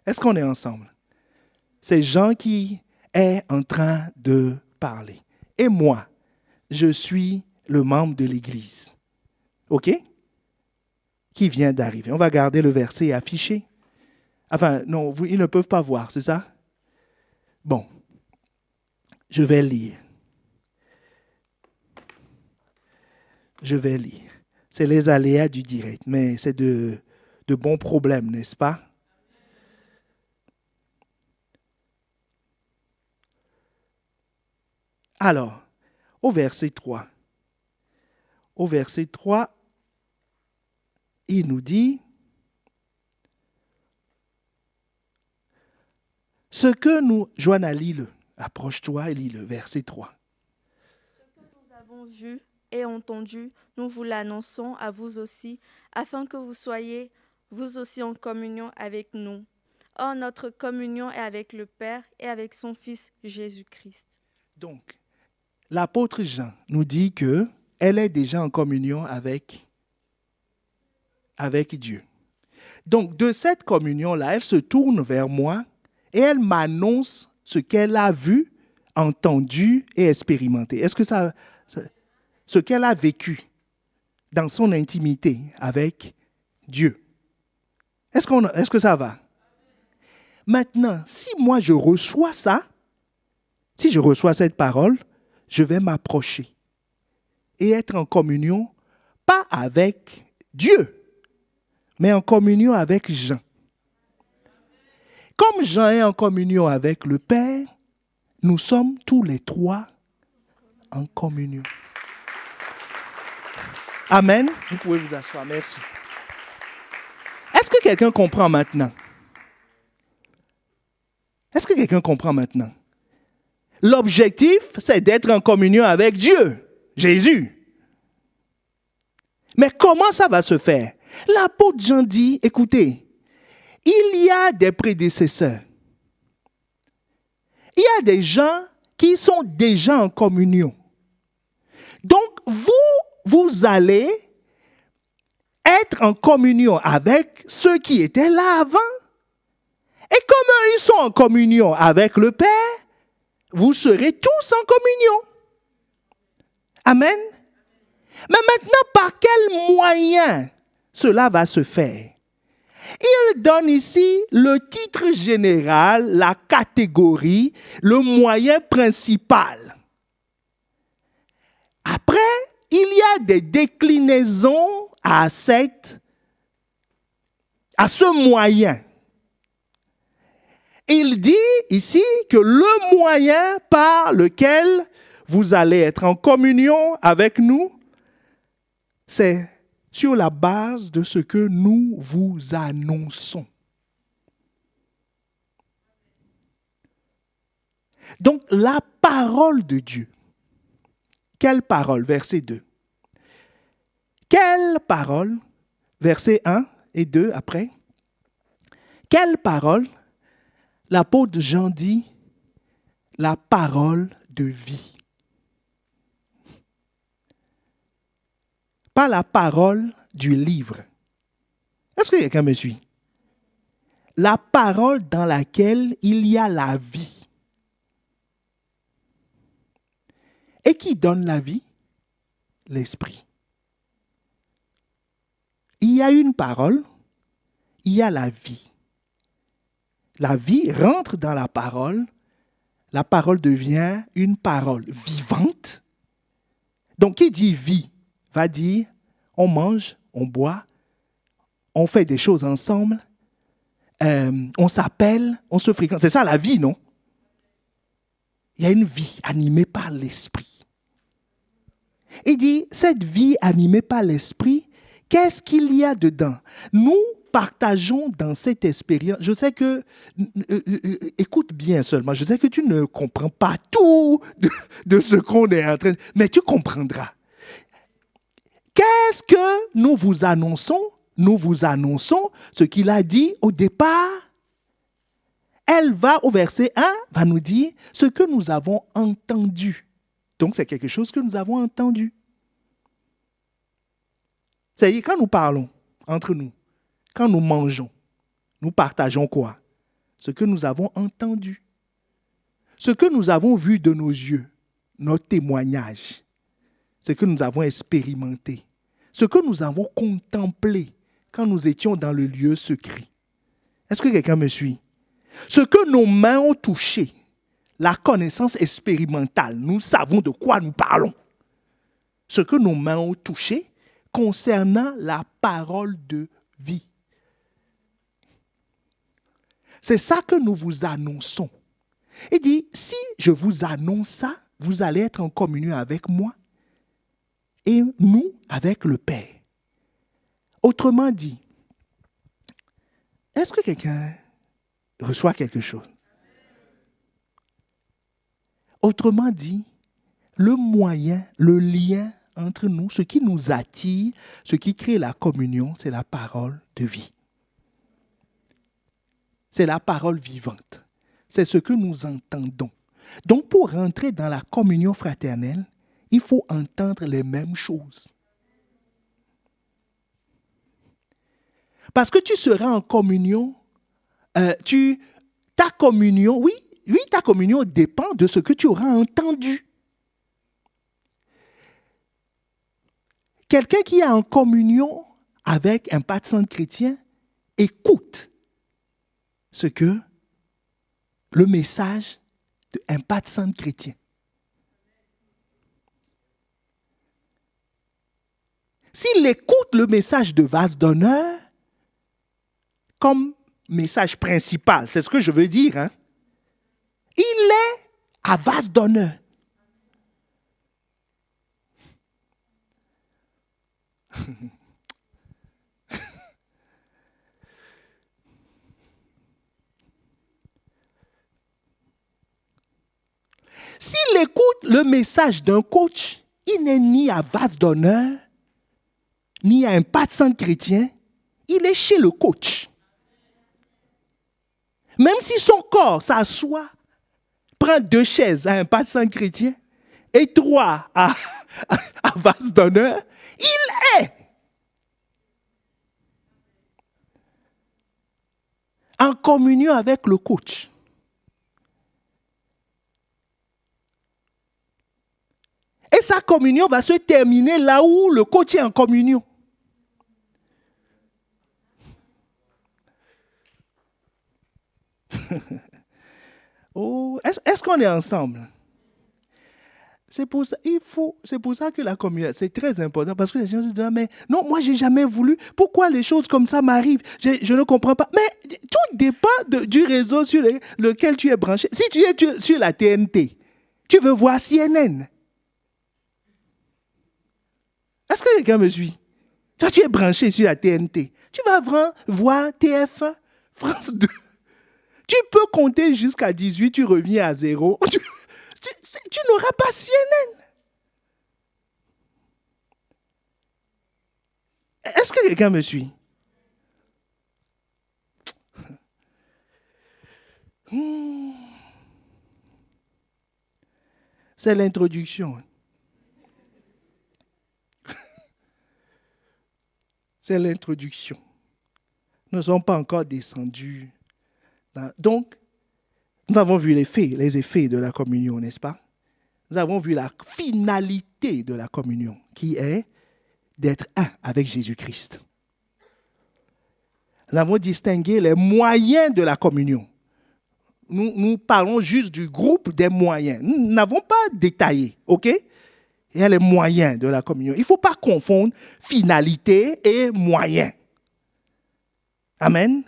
Est-ce qu'on est ensemble? C'est Jean qui est en train de parler. Et moi, je suis le membre de l'Église. OK? Qui vient d'arriver. On va garder le verset affiché. Enfin, non, ils ne peuvent pas voir, c'est ça? Bon, je vais lire. Je vais lire. C'est les aléas du direct, mais c'est de bons problèmes, n'est-ce pas? Alors, au verset 3, il nous dit, ce que nous, Johanna, lis-le, approche-toi et lis-le, verset 3. Ce que nous avons vu et entendu, nous vous l'annonçons à vous aussi, afin que vous soyez, vous aussi, en communion avec nous. Or, notre communion est avec le Père et avec son Fils Jésus-Christ. Donc, l'apôtre Jean nous dit qu'elle est déjà en communion avec Dieu. Donc, de cette communion-là, elle se tourne vers moi et elle m'annonce ce qu'elle a vu, entendu et expérimenté. Est-ce que ce qu'elle a vécu dans son intimité avec Dieu. Est-ce que ça va? Maintenant, si moi je reçois ça, si je reçois cette parole, je vais m'approcher et être en communion, pas avec Dieu, mais en communion avec Jean. Comme Jean est en communion avec le Père, nous sommes tous les 3 en communion. Amen. Vous pouvez vous asseoir. Merci. Est-ce que quelqu'un comprend maintenant? Est-ce que quelqu'un comprend maintenant? L'objectif, c'est d'être en communion avec Dieu, Jésus. Mais comment ça va se faire? L'apôtre Jean dit, écoutez, il y a des prédécesseurs. Il y a des gens qui sont déjà en communion. Donc, vous allez être en communion avec ceux qui étaient là avant. Et comme eux, ils sont en communion avec le Père, vous serez tous en communion. Amen. Mais maintenant, par quel moyen cela va se faire? Il donne ici le titre général, la catégorie, le moyen principal. Après, il y a des déclinaisons à ce moyen. Il dit ici que le moyen par lequel vous allez être en communion avec nous, c'est sur la base de ce que nous vous annonçons. Donc, la parole de Dieu. Quelle parole? Verset 2. Quelle parole? Verset 1 et 2 après. Quelle parole? L'apôtre Jean dit, la parole de vie. Pas la parole du livre. Est-ce que quelqu'un me suit? La parole dans laquelle il y a la vie. Et qui donne la vie? L'Esprit. Il y a une parole, il y a la vie. La vie rentre dans la parole devient une parole vivante. Donc, qui dit vie va dire on mange, on boit, on fait des choses ensemble, on s'appelle, on se fréquente. C'est ça la vie, non? Il y a une vie animée par l'Esprit. Il dit, cette vie animée par l'Esprit, qu'est-ce qu'il y a dedans? Nous partageons dans cette expérience. Je sais que, écoute bien seulement, je sais que tu ne comprends pas tout de ce qu'on est en train de... Mais tu comprendras. Qu'est-ce que nous vous annonçons? Nous vous annonçons ce qu'il a dit au départ. Elle va au verset 1, va nous dire ce que nous avons entendu. Donc, c'est quelque chose que nous avons entendu. C'est-à-dire, quand nous parlons entre nous, quand nous mangeons, nous partageons quoi? Ce que nous avons entendu. Ce que nous avons vu de nos yeux, notre témoignage. Ce que nous avons expérimenté. Ce que nous avons contemplé quand nous étions dans le lieu secret. Est-ce que quelqu'un me suit? Ce que nos mains ont touché, la connaissance expérimentale, nous savons de quoi nous parlons. Ce que nos mains ont touché concernant la parole de vie. C'est ça que nous vous annonçons. Il dit, si je vous annonce ça, vous allez être en communion avec moi et nous avec le Père. Autrement dit, est-ce que quelqu'un reçoit quelque chose? Autrement dit, le moyen, le lien entre nous, ce qui nous attire, ce qui crée la communion, c'est la parole de vie. C'est la parole vivante. C'est ce que nous entendons. Donc, pour rentrer dans la communion fraternelle, il faut entendre les mêmes choses. Parce que tu seras en communion, ta communion, oui, ta communion dépend de ce que tu auras entendu. Quelqu'un qui est en communion avec un patron chrétien écoute ce que le message d'un patron chrétien. S'il écoute le message de vase d'honneur comme message principal, c'est ce que je veux dire, hein? Il est à vase d'honneur. S'il écoute le message d'un coach, il n'est ni à vase d'honneur, ni à un patron chrétien, il est chez le coach. Même si son corps s'assoit, prend 2 chaises à un patron chrétien et 3 à vase d'honneur, il est en communion avec le coach. Et sa communion va se terminer là où le coach est en communion. Oh, est-ce qu'on est ensemble? C'est pour ça que la communion, c'est très important, parce que les gens se disent, mais non, moi, j'ai jamais voulu. Pourquoi les choses comme ça m'arrivent? Je ne comprends pas. Mais tout dépend du réseau sur lequel tu es branché. Si tu es sur la TNT, tu veux voir CNN. Est-ce que quelqu'un me suit? Toi, tu es branché sur la TNT. Tu vas voir TF1, France 2. Tu peux compter jusqu'à 18, tu reviens à 0. Tu n'auras pas CNN. Est-ce que quelqu'un me suit? C'est l'introduction. C'est l'introduction. Nous ne sommes pas encore descendus. Donc, nous avons vu les effets de la communion, n'est-ce pas? Nous avons vu la finalité de la communion, qui est d'être un avec Jésus-Christ. Nous avons distingué les moyens de la communion. Nous parlons juste du groupe des moyens. Nous n'avons pas détaillé, ok? Il y a les moyens de la communion. Il ne faut pas confondre finalité et moyens. Amen.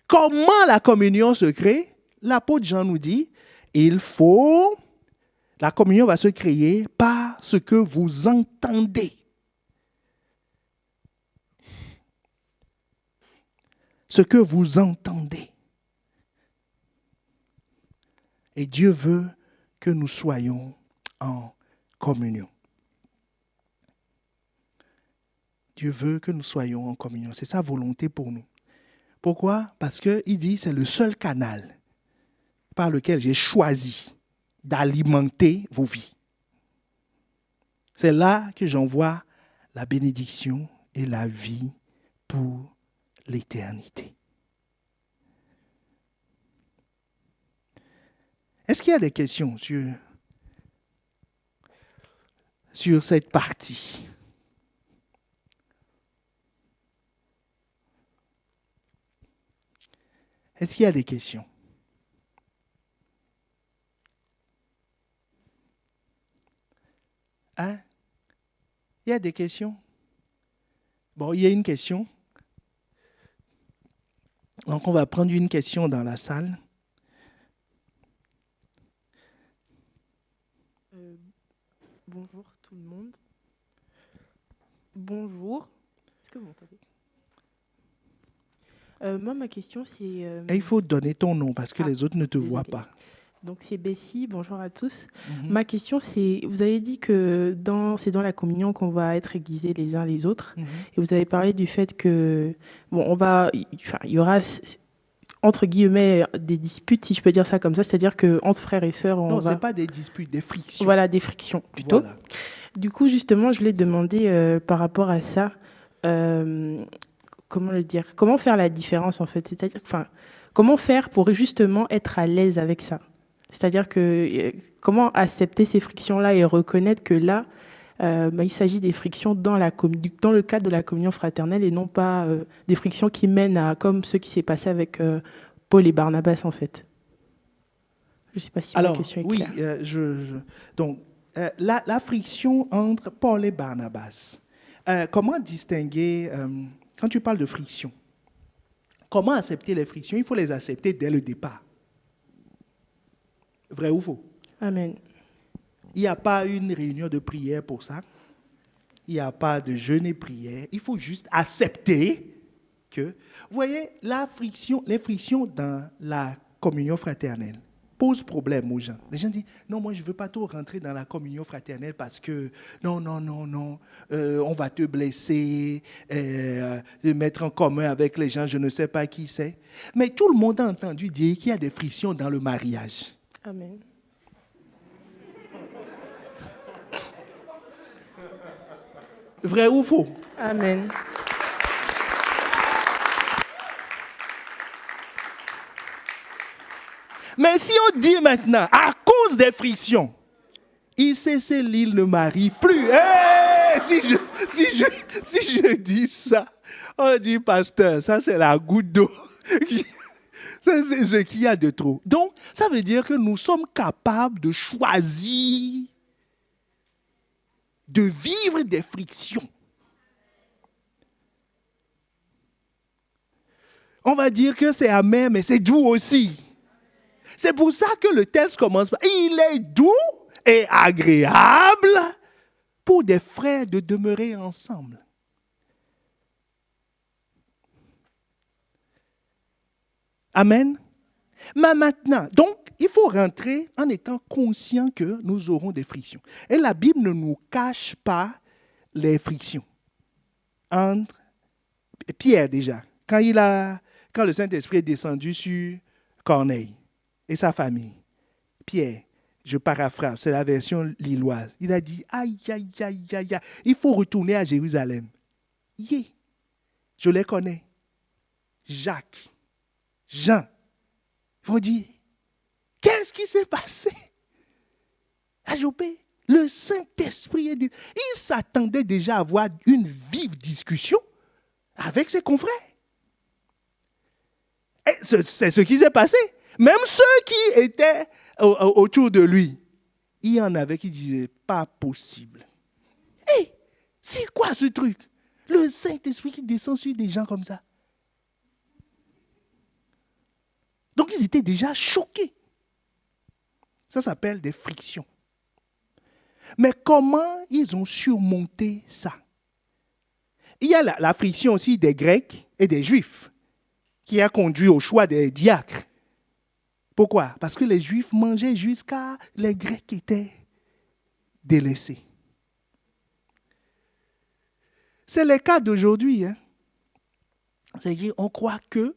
Comment la communion se crée? L'apôtre Jean nous dit, la communion va se créer par ce que vous entendez. Ce que vous entendez. Et Dieu veut que nous soyons en communion. Dieu veut que nous soyons en communion. C'est sa volonté pour nous. Pourquoi? Parce qu'il dit que c'est le seul canal par lequel j'ai choisi d'alimenter vos vies. C'est là que j'envoie la bénédiction et la vie pour l'éternité. Est-ce qu'il y a des questions sur cette partie? Est-ce qu'il y a des questions? Hein? Il y a des questions? Bon, il y a une question. Donc, on va prendre une question dans la salle. Bonjour tout le monde. Bonjour. Est-ce que vous m'entendez? Moi, ma question, c'est... Il faut donner ton nom parce que les autres ne te voient pas. Donc, c'est Bessie. Bonjour à tous. Ma question, c'est... Vous avez dit que c'est dans la communion qu'on va être aiguisés les uns les autres. Et vous avez parlé du fait que... Bon, il y aura, entre guillemets, des disputes, si je peux dire ça comme ça. C'est-à-dire qu'entre frères et sœurs, Non, ce n'est pas des disputes, des frictions. Voilà, des frictions, plutôt. Voilà. Du coup, justement, je voulais demander par rapport à ça... comment le dire? Comment faire la différence, en fait? C'est-à-dire, comment faire pour justement être à l'aise avec ça? C'est-à-dire que comment accepter ces frictions-là et reconnaître que là, il s'agit des frictions dans le cadre de la communion fraternelle et non pas des frictions qui mènent à comme ce qui s'est passé avec Paul et Barnabas, en fait. Je ne sais pas si la question est claire. Oui, donc, la friction entre Paul et Barnabas. Comment distinguer... Quand tu parles de friction, comment accepter les frictions? Il faut les accepter dès le départ. Vrai ou faux? Amen. Il n'y a pas une réunion de prière pour ça. Il n'y a pas de jeûne et prière. Il faut juste accepter que... Vous voyez, les frictions dans la communion fraternelle posent problème aux gens. Les gens disent, non, moi je ne veux pas trop rentrer dans la communion fraternelle parce que, non, on va te blesser, mettre en commun avec les gens, je ne sais pas qui c'est. Mais tout le monde a entendu dire qu'il y a des frictions dans le mariage. Amen. Vrai ou faux? Amen. Mais si on dit maintenant, à cause des frictions, il l'île ne marie plus. Hey, si je dis ça, on dit, pasteur, ça c'est la goutte d'eau. Ça c'est ce qu'il y a de trop. Donc, ça veut dire que nous sommes capables de choisir, de vivre des frictions. On va dire que c'est amer, mais c'est doux aussi. C'est pour ça que le texte commence par « Il est doux et agréable pour des frères de demeurer ensemble. » Amen. Mais maintenant, donc, il faut rentrer en étant conscient que nous aurons des frictions. Et la Bible ne nous cache pas les frictions. Entre Pierre, déjà, quand le Saint-Esprit est descendu sur Corneille et sa famille, Pierre, je paraphrase, c'est la version lilloise, il a dit, aïe, aïe, aïe, aïe, aïe, il faut retourner à Jérusalem. Je les connais. Jacques, Jean, ils vont dire, qu'est-ce qui s'est passé à Jopé? Le Saint-Esprit il s'attendait déjà à avoir une vive discussion avec ses confrères. Et c'est ce qui s'est passé. Même ceux qui étaient autour de lui, il y en avait qui disaient, pas possible. Hé, c'est quoi ce truc? Le Saint-Esprit qui descend sur des gens comme ça. Donc ils étaient déjà choqués. Ça s'appelle des frictions. Mais comment ils ont surmonté ça? Il y a la friction aussi des Grecs et des Juifs qui a conduit au choix des diacres. Pourquoi? Parce que les Juifs mangeaient jusqu'à les Grecs étaient délaissés. C'est le cas d'aujourd'hui. Hein? C'est-à-dire, on croit que...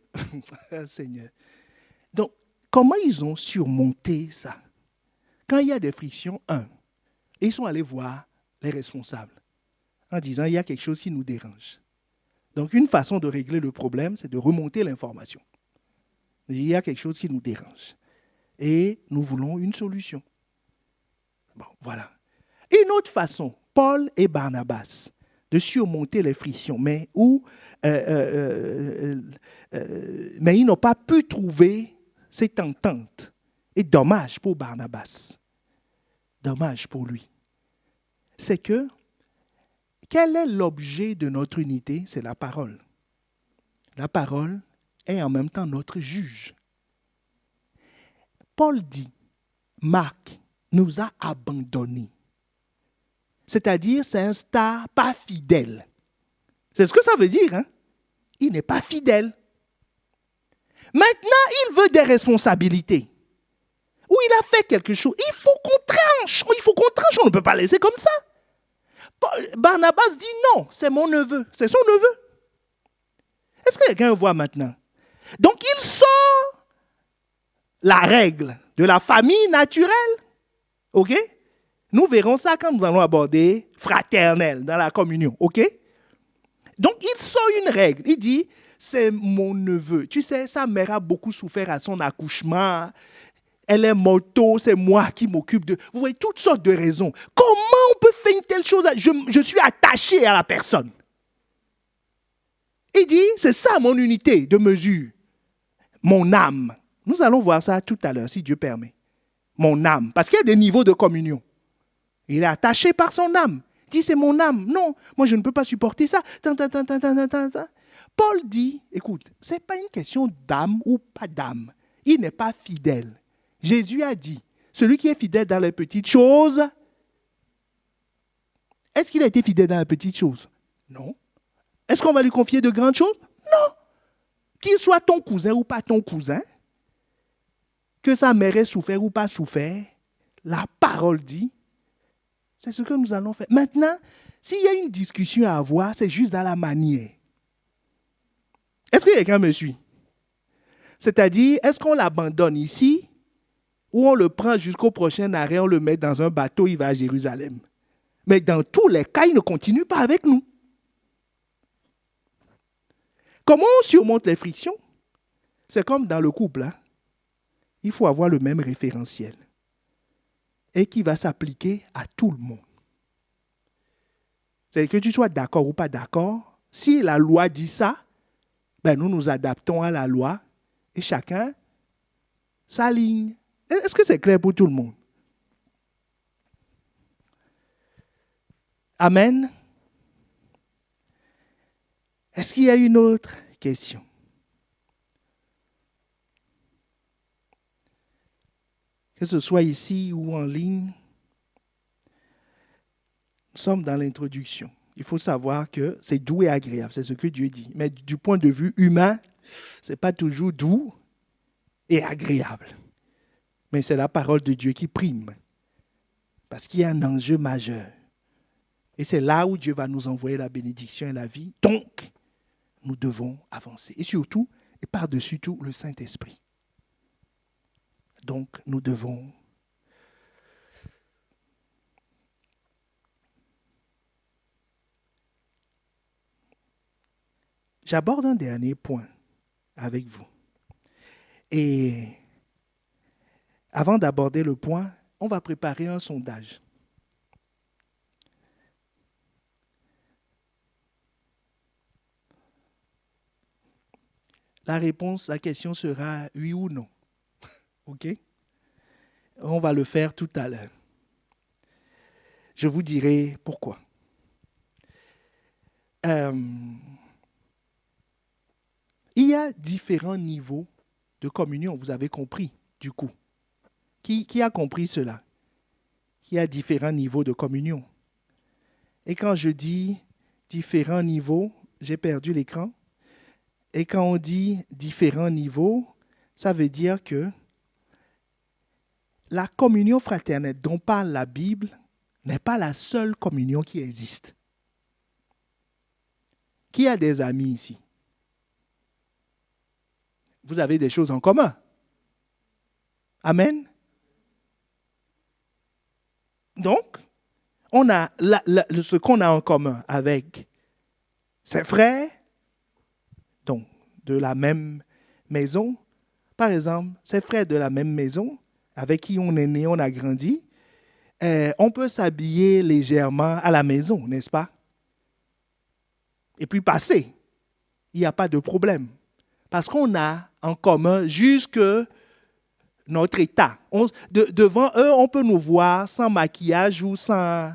Seigneur. Donc, comment ils ont surmonté ça? Quand il y a des frictions, ils sont allés voir les responsables en disant, il y a quelque chose qui nous dérange. Donc, une façon de régler le problème, c'est de remonter l'information. Il y a quelque chose qui nous dérange. Et nous voulons une solution. Bon, voilà. Une autre façon, Paul et Barnabas, de surmonter les frictions, mais ils n'ont pas pu trouver cette entente. Et dommage pour Barnabas. Dommage pour lui. C'est que, quel est l'objet de notre unité? C'est la parole. La parole est en même temps notre juge. Paul dit, Marc nous a abandonnés. C'est-à-dire, c'est un star pas fidèle. C'est ce que ça veut dire. Hein? Il n'est pas fidèle. Maintenant, il veut des responsabilités. Ou il a fait quelque chose. Il faut qu'on tranche. On ne peut pas laisser comme ça. Barnabas dit non, c'est mon neveu. C'est son neveu. Est-ce que quelqu'un voit maintenant? Donc, il sort la règle de la famille naturelle. OK? Nous verrons ça quand nous allons aborder fraternel dans la communion. OK? Donc, il sort une règle. Il dit, c'est mon neveu. Tu sais, sa mère a beaucoup souffert à son accouchement. Elle est morte, c'est moi qui m'occupe de... Vous voyez, toutes sortes de raisons. Comment on peut faire une telle chose? Je suis attaché à la personne. Il dit, c'est ça mon unité de mesure. Mon âme. Nous allons voir ça tout à l'heure, si Dieu permet. Mon âme. Parce qu'il y a des niveaux de communion. Il est attaché par son âme. Il dit, c'est mon âme. Non, moi je ne peux pas supporter ça. Paul dit, écoute, ce n'est pas une question d'âme ou pas d'âme. Il n'est pas fidèle. Jésus a dit, celui qui est fidèle dans les petites choses, est-ce qu'il a été fidèle dans les petites choses? Non. Est-ce qu'on va lui confier de grandes choses? Non. Qu'il soit ton cousin ou pas ton cousin, que sa mère ait souffert ou pas souffert, la parole dit, c'est ce que nous allons faire. Maintenant, s'il y a une discussion à avoir, c'est juste dans la manière. Est-ce que quelqu'un me suit? C'est-à-dire, est-ce qu'on l'abandonne ici ou on le prend jusqu'au prochain arrêt, on le met dans un bateau, il va à Jérusalem? Mais dans tous les cas, il ne continue pas avec nous. Comment on surmonte les frictions? C'est comme dans le couple. Hein? Il faut avoir le même référentiel et qui va s'appliquer à tout le monde. C'est que tu sois d'accord ou pas d'accord. Si la loi dit ça, ben nous nous adaptons à la loi et chacun s'aligne. Est-ce que c'est clair pour tout le monde? Amen. Est-ce qu'il y a une autre question? Que ce soit ici ou en ligne, nous sommes dans l'introduction. Il faut savoir que c'est doux et agréable, c'est ce que Dieu dit. Mais du point de vue humain, ce n'est pas toujours doux et agréable. Mais c'est la parole de Dieu qui prime. Parce qu'il y a un enjeu majeur. Et c'est là où Dieu va nous envoyer la bénédiction et la vie. Donc, nous devons avancer. Et surtout, et par-dessus tout, le Saint-Esprit. Donc, nous devons... J'aborde un dernier point avec vous. Et avant d'aborder le point, on va préparer un sondage. La réponse, la question sera oui ou non. OK? On va le faire tout à l'heure. Je vous dirai pourquoi. Il y a différents niveaux de communion, vous avez compris, du coup. Qui a compris cela? Qu'il y a différents niveaux de communion. Et quand je dis différents niveaux, j'ai perdu l'écran. Et quand on dit différents niveaux, ça veut dire que la communion fraternelle dont parle la Bible n'est pas la seule communion qui existe. Qui a des amis ici? Vous avez des choses en commun. Amen. Donc, on a ce qu'on a en commun avec ses frères, donc de la même maison. Par exemple, ses frères de la même maison, avec qui on est né, on a grandi, on peut s'habiller légèrement à la maison, n'est-ce pas? Et puis passer. Il n'y a pas de problème. Parce qu'on a en commun jusque notre état. Devant eux, on peut nous voir sans maquillage ou sans...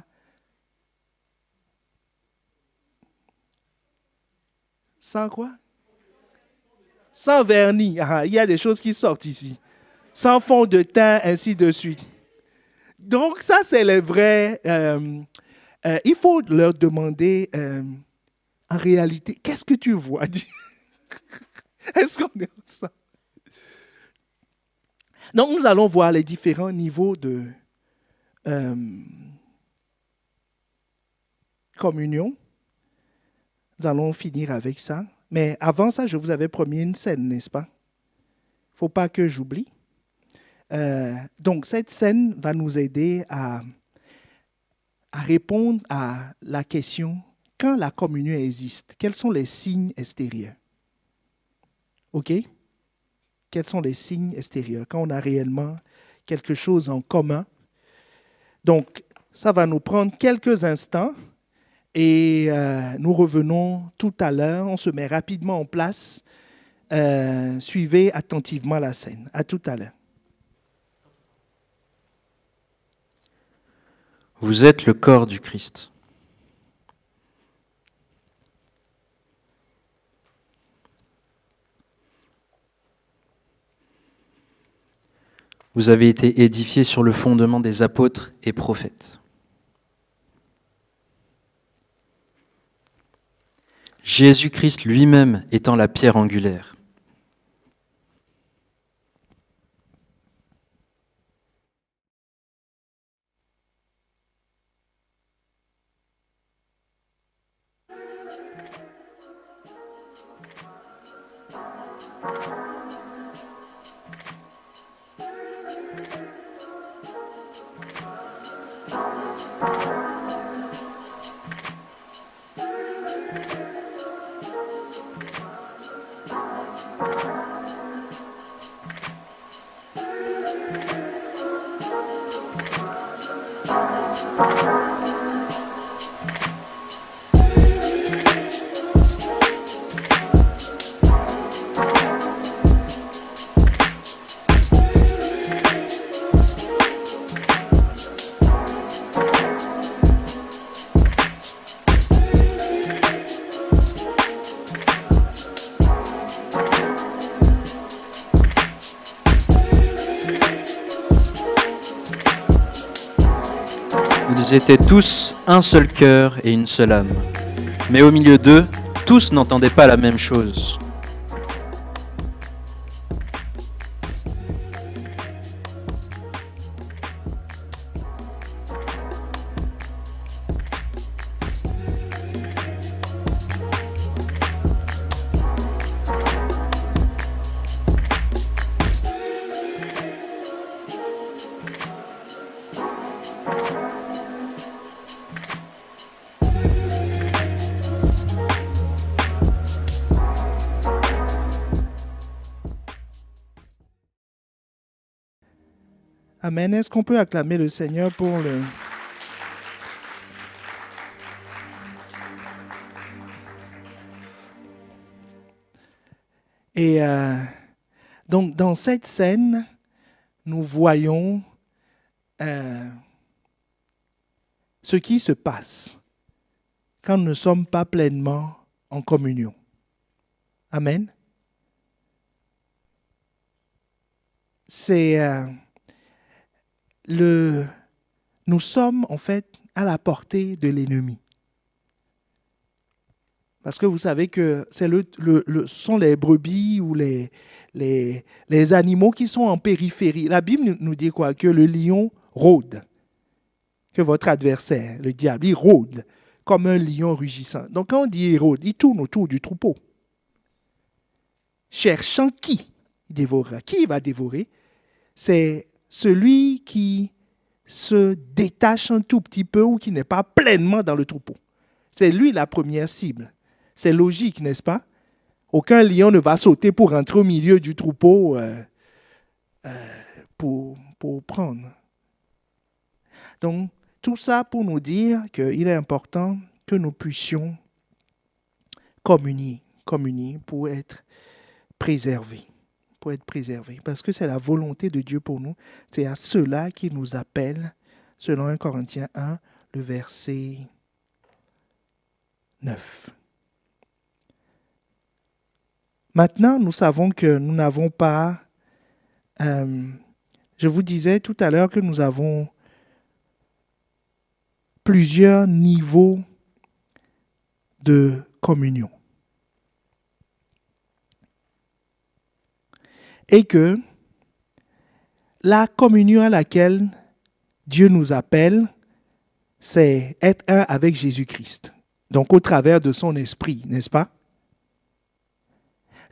Sans quoi? Sans vernis. Ah, il y a des choses qui sortent ici. Sans fond de teint, ainsi de suite. Donc, ça, c'est les vrais... il faut leur demander, en réalité, qu'est-ce que tu vois? Est-ce qu'on est ensemble? Donc, nous allons voir les différents niveaux de communion. Nous allons finir avec ça. Mais avant ça, je vous avais promis une scène, n'est-ce pas? Il ne faut pas que j'oublie. Donc, cette scène va nous aider à répondre à la question, quand la communion existe, quels sont les signes extérieurs? OK? Quels sont les signes extérieurs quand on a réellement quelque chose en commun? Donc, ça va nous prendre quelques instants et nous revenons tout à l'heure. On se met rapidement en place. Suivez attentivement la scène. À tout à l'heure. Vous êtes le corps du Christ. Vous avez été édifiés sur le fondement des apôtres et prophètes. Jésus-Christ lui-même étant la pierre angulaire. Ils étaient tous un seul cœur et une seule âme. Mais au milieu d'eux, tous n'entendaient pas la même chose. Amen. Est-ce qu'on peut acclamer le Seigneur pour le... Et donc, dans cette scène, nous voyons ce qui se passe quand nous ne sommes pas pleinement en communion. Amen. Nous sommes en fait à la portée de l'ennemi. Parce que vous savez que ce sont les brebis ou les animaux qui sont en périphérie. La Bible nous dit quoi? Que le lion rôde. Que votre adversaire, le diable, il rôde comme un lion rugissant. Donc quand on dit il rôde, il tourne autour du troupeau. Cherchant qui il dévorera. Qui il va dévorer? C'est celui qui se détache un tout petit peu ou qui n'est pas pleinement dans le troupeau. C'est lui la première cible. C'est logique, n'est-ce pas? Aucun lion ne va sauter pour rentrer au milieu du troupeau pour prendre. Donc, tout ça pour nous dire qu'il est important que nous puissions communier pour être préservés. Parce que c'est la volonté de Dieu pour nous. C'est à cela qu'il nous appelle, selon 1 Corinthiens 1, le verset 9. Maintenant, nous savons que nous n'avons pas... je vous disais tout à l'heure que nous avons plusieurs niveaux de communion. Et que la communion à laquelle Dieu nous appelle, c'est être un avec Jésus-Christ. Donc au travers de son esprit, n'est-ce pas?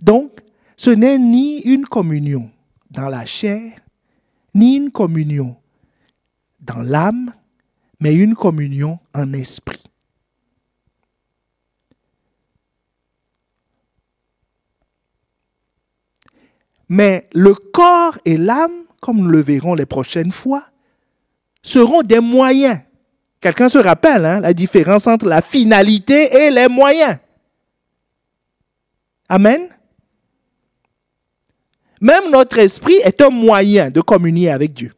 Donc, ce n'est ni une communion dans la chair, ni une communion dans l'âme, mais une communion en esprit. Mais le corps et l'âme, comme nous le verrons les prochaines fois, seront des moyens. Quelqu'un se rappelle la différence entre la finalité et les moyens. Amen. Même notre esprit est un moyen de communier avec Dieu.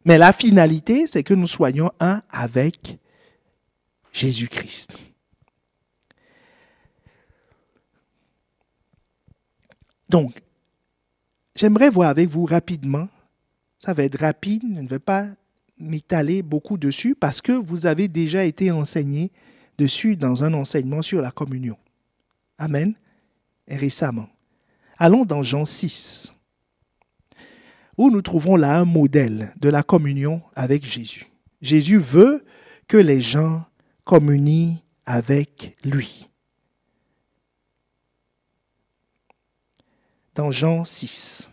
Mais la finalité, c'est que nous soyons un avec Jésus-Christ. Donc, j'aimerais voir avec vous rapidement, ça va être rapide, je ne vais pas m'étaler beaucoup dessus parce que vous avez déjà été enseigné dessus dans un enseignement sur la communion. Amen. Et récemment. Allons dans Jean 6, où nous trouvons là un modèle de la communion avec Jésus. Jésus veut que les gens communient avec lui. Dans Jean 6.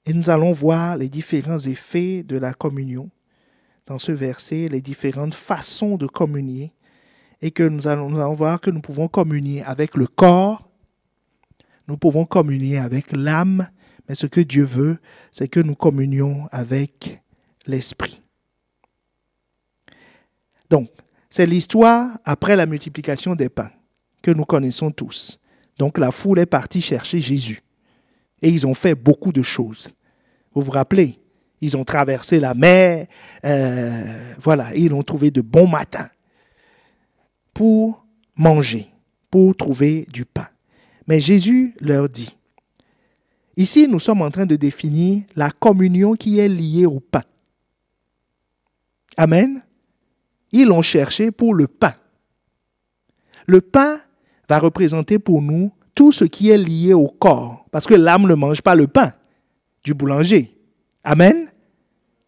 Et nous allons voir les différents effets de la communion dans ce verset, les différentes façons de communier, et que nous allons voir que nous pouvons communier avec le corps, nous pouvons communier avec l'âme, mais ce que Dieu veut, c'est que nous communions avec l'esprit. Donc, c'est l'histoire après la multiplication des pains que nous connaissons tous. Donc, la foule est partie chercher Jésus. Et ils ont fait beaucoup de choses. Vous vous rappelez? Ils ont traversé la mer. Ils ont trouvé de bons matins pour manger, pour trouver du pain. Mais Jésus leur dit, ici, nous sommes en train de définir la communion qui est liée au pain. Amen. Ils l'ont cherché pour le pain. Le pain va représenter pour nous tout ce qui est lié au corps. Parce que l'âme ne mange pas le pain du boulanger. Amen.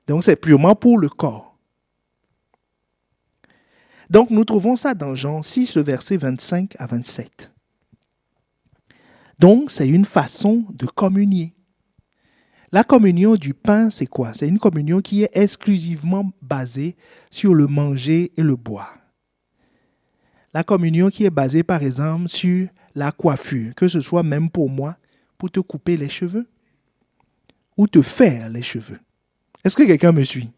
Donc c'est purement pour le corps. Donc nous trouvons ça dans Jean 6, versets 25 à 27. Donc c'est une façon de communier. La communion du pain, c'est quoi? C'est une communion qui est exclusivement basée sur le manger et le boire. La communion qui est basée, par exemple, sur la coiffure, que ce soit même pour moi, pour te couper les cheveux, ou te faire les cheveux. Est-ce que quelqu'un me suit?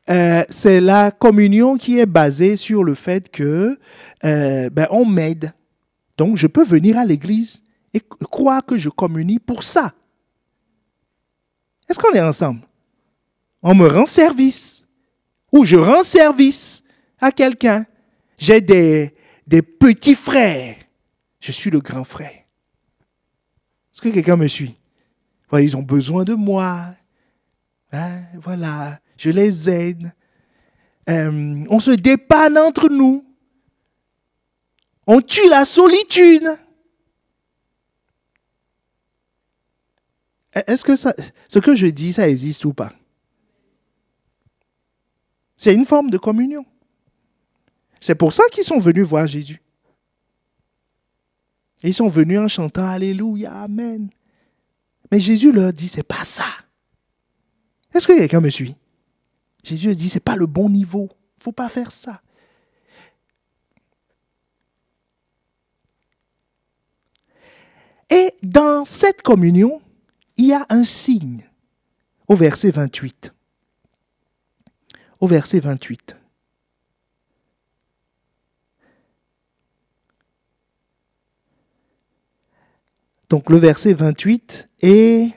C'est la communion qui est basée sur le fait que on m'aide. Donc, je peux venir à l'église et croire que je communie pour ça. Est-ce qu'on est ensemble? On me rend service. Ou je rends service à quelqu'un. J'ai des petits frères. Je suis le grand frère. Est-ce que quelqu'un me suit? Voilà, ils ont besoin de moi. Hein, voilà, je les aide. On se dépanne entre nous. On tue la solitude. Est-ce que ce que je dis, ça existe ou pas? C'est une forme de communion. C'est pour ça qu'ils sont venus voir Jésus. Et ils sont venus en chantant Alléluia, Amen. Mais Jésus leur dit, c'est pas ça. Est-ce que quelqu'un me suit? Jésus leur dit, c'est pas le bon niveau. Il ne faut pas faire ça. Et dans cette communion, il y a un signe au verset 28. Au verset 28. Donc le verset 28 et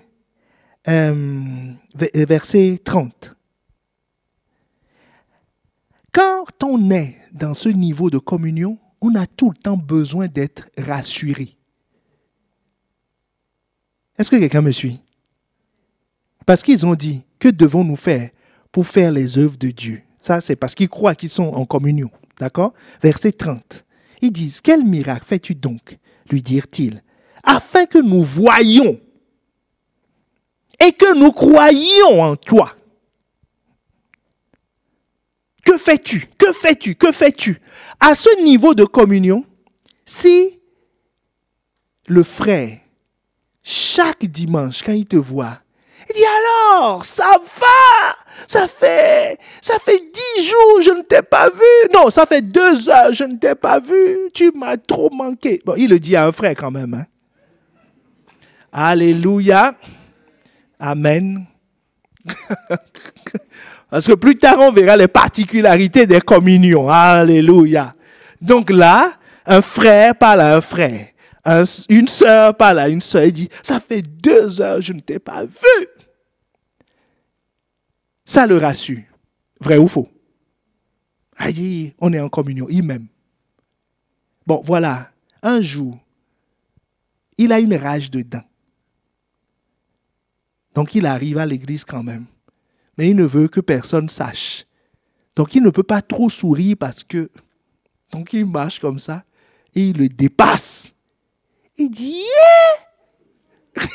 verset 30. Quand on est dans ce niveau de communion, on a tout le temps besoin d'être rassuré. Est-ce que quelqu'un me suit? Parce qu'ils ont dit, que devons-nous faire pour faire les œuvres de Dieu? Ça, c'est parce qu'ils croient qu'ils sont en communion. D'accord? Verset 30. Ils disent, quel miracle fais-tu donc? Lui dirent-ils, afin que nous voyions et que nous croyions en toi. Que fais-tu? Que fais-tu? Que fais-tu? À ce niveau de communion, si le frère, chaque dimanche, quand il te voit, il dit alors, ça va, ça fait 10 jours, je ne t'ai pas vu. Non, ça fait 2 heures, je ne t'ai pas vu. Tu m'as trop manqué. Bon, il le dit à un frère quand même. Hein? Alléluia. Amen. Parce que plus tard, on verra les particularités des communions. Alléluia. Donc là, un frère parle à un frère. Une sœur parle à une sœur. Il dit, ça fait 2 heures, je ne t'ai pas vu. Ça le rassure. Vrai ou faux? Aïe, on est en communion. Il m'aime. Bon, voilà. Un jour, il a une rage dedans. Donc, il arrive à l'église quand même. Mais il ne veut que personne sache. Donc, il ne peut pas trop sourire parce que... Donc, il marche comme ça et il le dépasse. Il dit, yeah!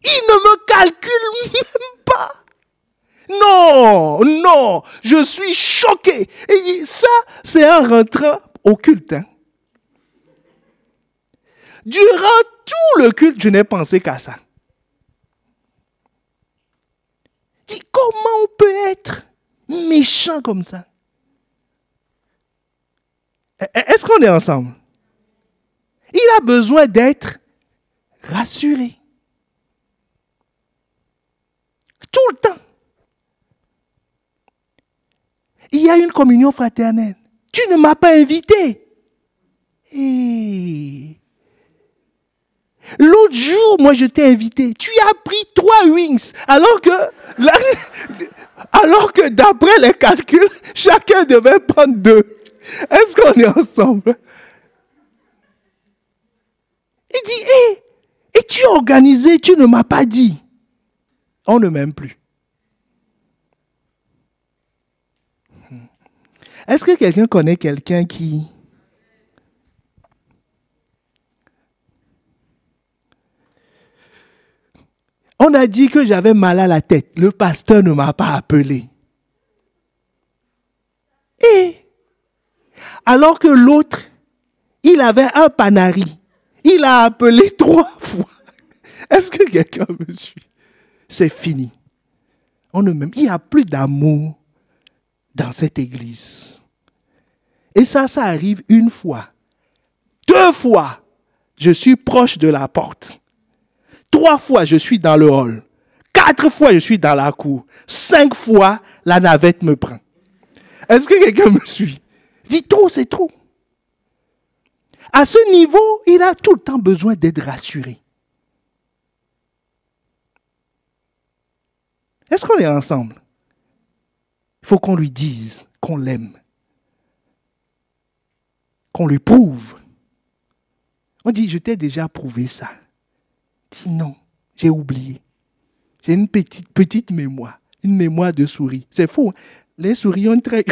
Il ne me calcule même pas. Non, non, je suis choqué. Et ça, c'est en rentrant au culte. Hein. Durant tout le culte, je n'ai pensé qu'à ça. Dis, comment on peut être méchant comme ça? Est-ce qu'on est ensemble? Il a besoin d'être rassuré. Tout le temps. Il y a une communion fraternelle. Tu ne m'as pas invité. Et l'autre jour, moi, je t'ai invité. Tu as pris 3 wings. Alors que d'après les calculs, chacun devait prendre 2. Est-ce qu'on est ensemble? Il dit, et tu as organisé, tu ne m'as pas dit. On ne m'aime plus. Est-ce que quelqu'un connaît quelqu'un qui... On a dit que j'avais mal à la tête. Le pasteur ne m'a pas appelé. Et alors que l'autre, il avait un panari. Il a appelé 3 fois. Est-ce que quelqu'un me suit? C'est fini. On ne m'aime. Il n'y a plus d'amour dans cette église. Et ça arrive 1 fois. 2 fois, je suis proche de la porte. 3 fois, je suis dans le hall. 4 fois, je suis dans la cour. 5 fois, la navette me prend. Est-ce que quelqu'un me suit? Dis trop, c'est trop. À ce niveau, il a tout le temps besoin d'être rassuré. Est-ce qu'on est ensemble? Il faut qu'on lui dise qu'on l'aime. Qu'on lui prouve. On dit, je t'ai déjà prouvé ça. Dis non, j'ai oublié. J'ai une petite mémoire. Une mémoire de souris. C'est faux. Hein? Les souris ont très...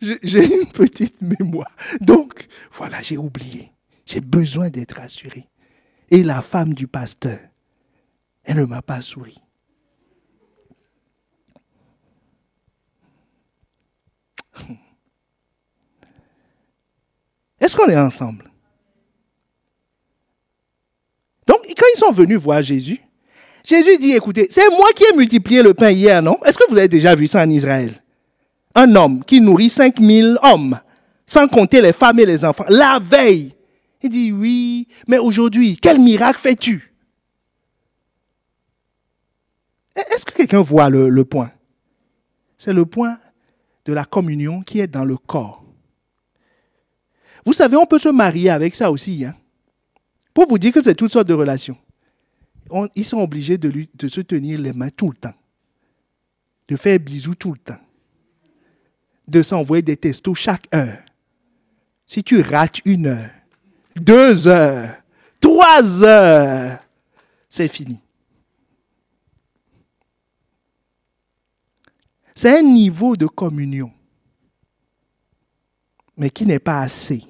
J'ai une petite mémoire. Donc, voilà, j'ai oublié. J'ai besoin d'être rassuré. Et la femme du pasteur, elle ne m'a pas souri. Est-ce qu'on est ensemble? Donc, quand ils sont venus voir Jésus, Jésus dit, écoutez, c'est moi qui ai multiplié le pain hier, non? Est-ce que vous avez déjà vu ça en Israël? Un homme qui nourrit 5000 hommes, sans compter les femmes et les enfants, la veille. Il dit, oui, mais aujourd'hui, quel miracle fais-tu? Est-ce que quelqu'un voit le point? C'est le point de la communion qui est dans le corps. Vous savez, on peut se marier avec ça aussi. Hein? Pour vous dire que c'est toutes sortes de relations. Ils sont obligés de se tenir les mains tout le temps. De faire bisous tout le temps. De s'envoyer des textos chaque heure. Si tu rates 1 heure, 2 heures, 3 heures, c'est fini. C'est un niveau de communion, mais qui n'est pas assez.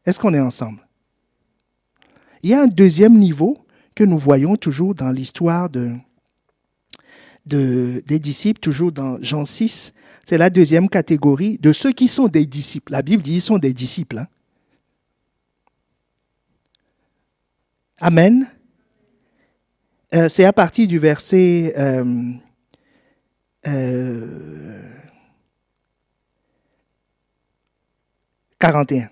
Est-ce qu'on est ensemble? Il y a un deuxième niveau que nous voyons toujours dans l'histoire des disciples, toujours dans Jean 6. C'est la deuxième catégorie de ceux qui sont des disciples. La Bible dit qu'ils sont des disciples. Hein? Amen. C'est à partir du verset 41.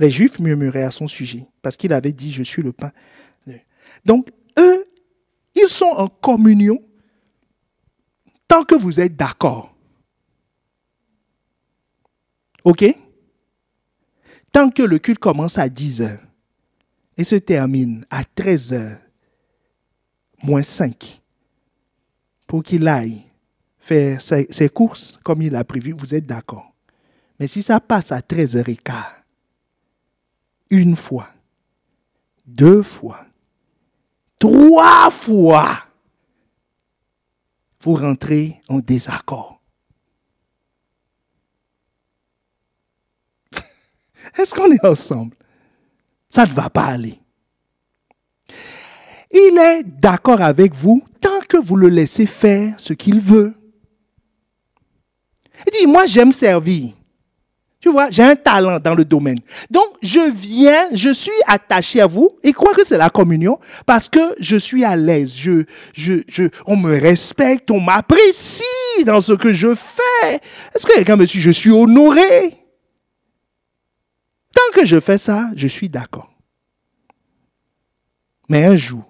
Les Juifs murmuraient à son sujet parce qu'il avait dit « Je suis le pain ». Donc, eux, ils sont en communion tant que vous êtes d'accord. OK? Tant que le culte commence à 10 heures et se termine à 13 heures, moins 5, pour qu'il aille faire ses courses comme il a prévu, vous êtes d'accord. Mais si ça passe à 13h15, 1 fois, 2 fois, 3 fois, vous rentrez en désaccord. Est-ce qu'on est ensemble? Ça ne va pas aller. Il est d'accord avec vous tant que vous le laissez faire ce qu'il veut. Il dit, moi j'aime servir. Tu vois, j'ai un talent dans le domaine. Donc, je suis attaché à vous et crois que c'est la communion parce que je suis à l'aise. On me respecte, on m'apprécie dans ce que je fais. Est-ce que quelqu'un me suit? Je suis honoré. Tant que je fais ça, je suis d'accord. Mais un jour,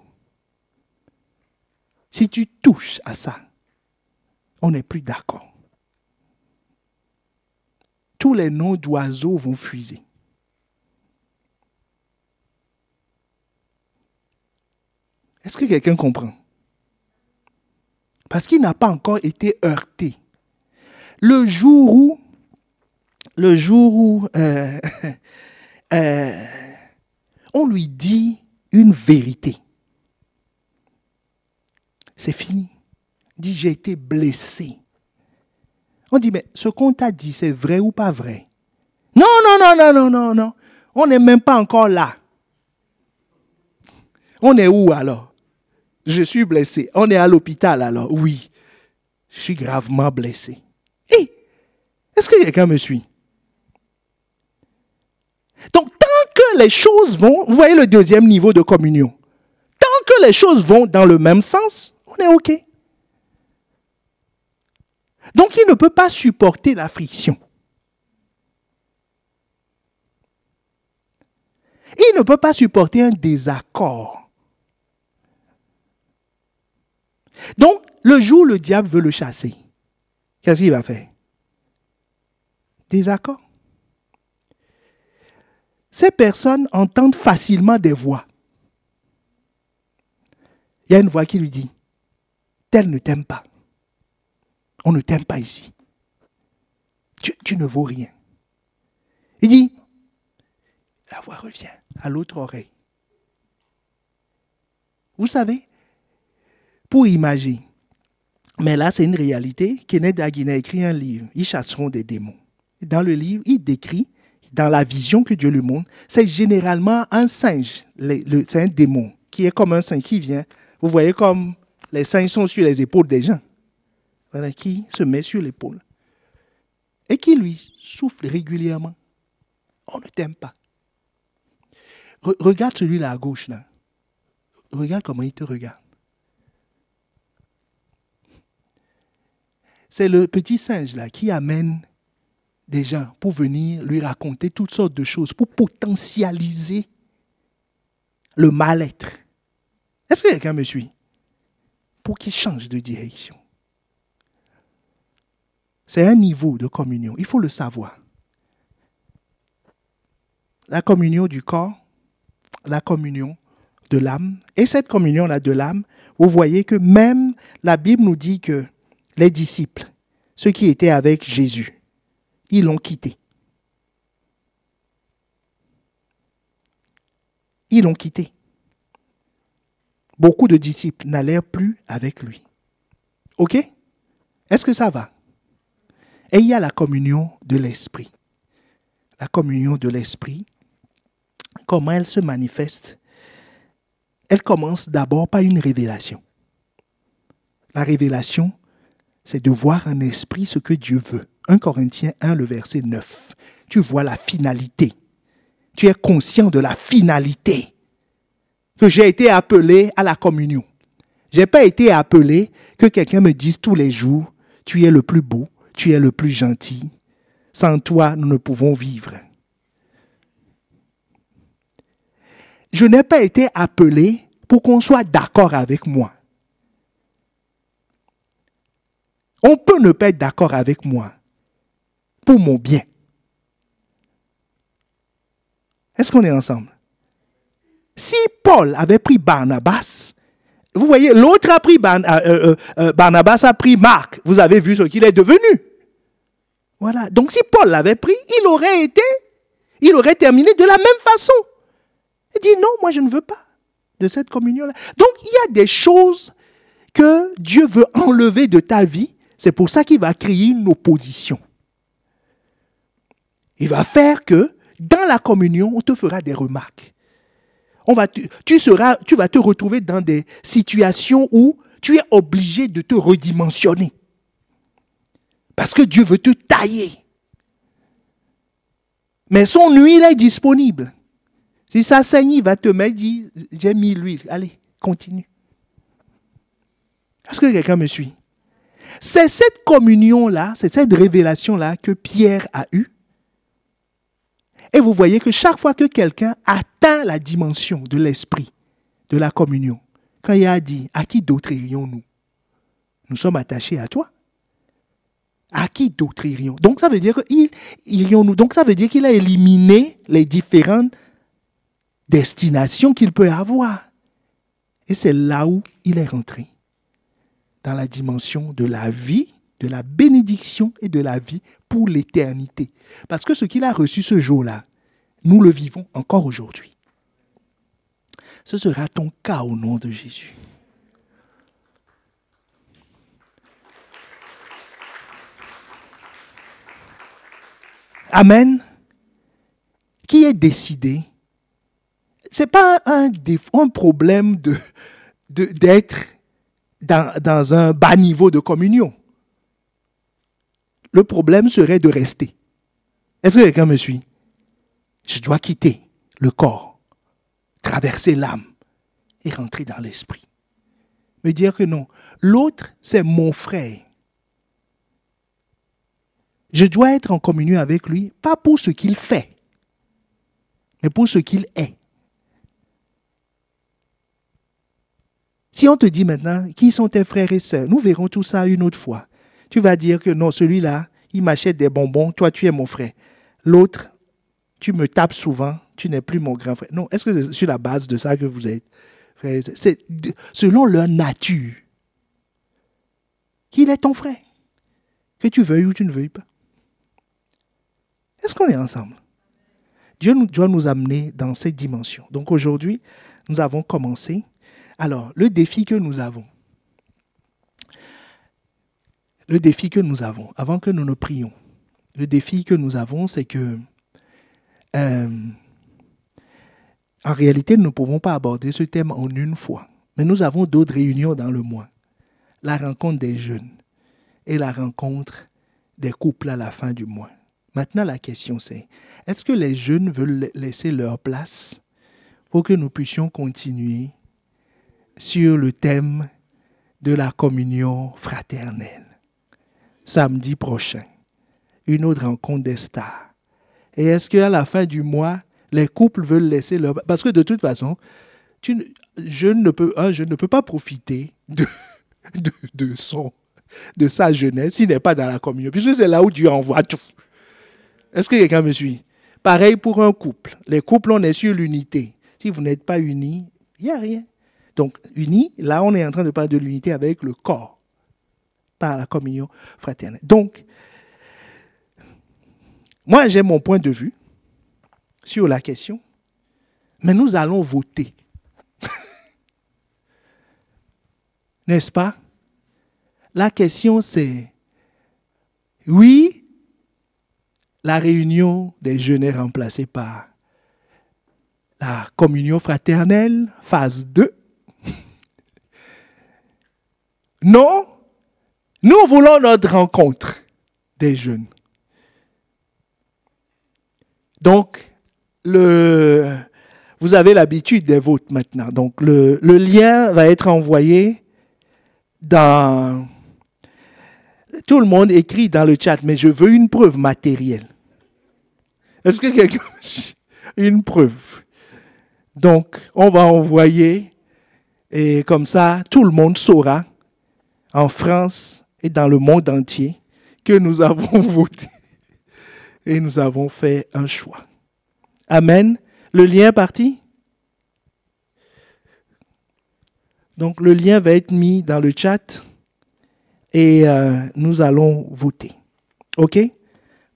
si tu touches à ça, on n'est plus d'accord. Tous les noms d'oiseaux vont fuser. Est-ce que quelqu'un comprend? Parce qu'il n'a pas encore été heurté. Le jour où on lui dit une vérité, c'est fini. Il dit, j'ai été blessé. On dit, mais ce qu'on t'a dit, c'est vrai ou pas vrai? Non. On n'est même pas encore là. On est où alors? Je suis blessé. On est à l'hôpital alors? Oui. Je suis gravement blessé. Hé! Est-ce que quelqu'un me suit? Donc, tant que les choses vont, vous voyez le deuxième niveau de communion, tant que les choses vont dans le même sens, on est OK. Donc, il ne peut pas supporter la friction. Il ne peut pas supporter un désaccord. Donc, le jour où le diable veut le chasser, qu'est-ce qu'il va faire? Désaccord. Ces personnes entendent facilement des voix. Il y a une voix qui lui dit, tel ne t'aime pas. On ne t'aime pas ici. Tu ne vaux rien. Il dit, la voix revient à l'autre oreille. Vous savez, pour imaginer, mais là c'est une réalité, Kenneth Hagin a écrit un livre, Ils chasseront des démons. Dans le livre, il décrit, dans la vision que Dieu lui montre, c'est généralement un singe, c'est un démon, qui est comme un singe qui vient. Vous voyez comme les singes sont sur les épaules des gens. Voilà, qui se met sur l'épaule. Et qui lui souffle régulièrement. On ne t'aime pas. Regarde celui-là à gauche, là. Regarde comment il te regarde. C'est le petit singe, là, qui amène des gens pour venir lui raconter toutes sortes de choses, pour potentialiser le mal-être. Est-ce que quelqu'un me suit? Pour qu'il change de direction. C'est un niveau de communion. Il faut le savoir. La communion du corps, la communion de l'âme. Et cette communion-là de l'âme, vous voyez que même la Bible nous dit que les disciples, ceux qui étaient avec Jésus, ils l'ont quitté. Ils l'ont quitté. Beaucoup de disciples n'allèrent plus avec lui. OK? Est-ce que ça va? Et il y a la communion de l'esprit. La communion de l'esprit, comment elle se manifeste? Elle commence d'abord par une révélation. La révélation, c'est de voir en esprit ce que Dieu veut. 1 Corinthiens 1, le verset 9. Tu vois la finalité. Tu es conscient de la finalité. Que j'ai été appelé à la communion. Je n'ai pas été appelé que quelqu'un me dise tous les jours, tu es le plus beau, tu es le plus gentil. Sans toi, nous ne pouvons vivre. Je n'ai pas été appelé pour qu'on soit d'accord avec moi. On peut ne pas être d'accord avec moi pour mon bien. Est-ce qu'on est ensemble? Si Paul avait pris Barnabas, vous voyez, l'autre a pris Barnabas a pris Marc. Vous avez vu ce qu'il est devenu. Voilà. Donc si Paul l'avait pris, il aurait terminé de la même façon. Il dit non, moi je ne veux pas de cette communion-là. Donc il y a des choses que Dieu veut enlever de ta vie. C'est pour ça qu'il va créer une opposition. Il va faire que dans la communion, on te fera des remarques. Tu vas te retrouver dans des situations où tu es obligé de te redimensionner. Parce que Dieu veut te tailler. Mais son huile est disponible. Si ça saigne, il va te mettre, dit, j'ai mis l'huile. Allez, continue. Est-ce que quelqu'un me suit? C'est cette communion-là, c'est cette révélation-là que Pierre a eue. Et vous voyez que chaque fois que quelqu'un atteint la dimension de l'esprit, de la communion, quand il a dit, à qui d'autre irions-nous? Nous sommes attachés à toi. À qui d'autre irions? Donc ça veut dire Donc ça veut dire qu'il a éliminé les différentes destinations qu'il peut avoir. Et c'est là où il est rentré. Dans la dimension de la vie, de la bénédiction et de la vie pour l'éternité. Parce que ce qu'il a reçu ce jour-là, nous le vivons encore aujourd'hui. Ce sera ton cas au nom de Jésus. Amen. Qui est décidé? Ce n'est pas un problème d'être dans un bas niveau de communion. Le problème serait de rester. Est-ce que quelqu'un me suit? Je dois quitter le corps, traverser l'âme et rentrer dans l'esprit. Me dire que non, l'autre, c'est mon frère. Je dois être en communion avec lui, pas pour ce qu'il fait, mais pour ce qu'il est Si on te dit maintenant, qui sont tes frères et sœurs, nous verrons tout ça une autre fois. Tu vas dire que non, celui-là, il m'achète des bonbons, toi tu es mon frère. L'autre, tu me tapes souvent, tu n'es plus mon grand frère. Non, est-ce que c'est sur la base de ça que vous êtes frères et sœurs? C'est selon leur nature. Qu'il est ton frère, que tu veuilles ou tu ne veuilles pas. Est-ce qu'on est ensemble? Dieu doit nous amener dans cette dimension. Donc aujourd'hui, nous avons commencé. Alors, le défi que nous avons, avant que nous ne prions, le défi que nous avons, c'est que, en réalité, nous ne pouvons pas aborder ce thème en une fois. Mais nous avons d'autres réunions dans le mois. La rencontre des jeunes et la rencontre des couples à la fin du mois. Maintenant, la question c'est, est-ce que les jeunes veulent laisser leur place pour que nous puissions continuer sur le thème de la communion fraternelle? Samedi prochain, une autre rencontre des stars. Et est-ce qu'à la fin du mois, les couples veulent laisser leur place? Parce que de toute façon, je ne peux pas profiter de sa jeunesse s'il n'est pas dans la communion. Puisque c'est là où Dieu envoie tout. Est-ce que quelqu'un me suit? Pareil pour un couple. Les couples, on est sur l'unité. Si vous n'êtes pas unis, il n'y a rien. Donc, unis, là, on est en train de parler de l'unité avec le corps, par la communion fraternelle. Donc, moi, j'ai mon point de vue sur la question, mais nous allons voter. N'est-ce pas? La question, c'est, oui, la réunion des jeunes est remplacée par la communion fraternelle, phase 2. Non, nous voulons notre rencontre des jeunes. Donc, vous avez l'habitude des votes maintenant. Donc, le lien va être envoyé dans... Tout le monde écrit dans le chat, mais je veux une preuve matérielle. Est-ce que quelqu'un... Une preuve. Donc, on va envoyer, et comme ça, tout le monde saura, en France et dans le monde entier, que nous avons voté et nous avons fait un choix. Amen. Le lien est parti? Donc, le lien va être mis dans le chat et nous allons voter. OK?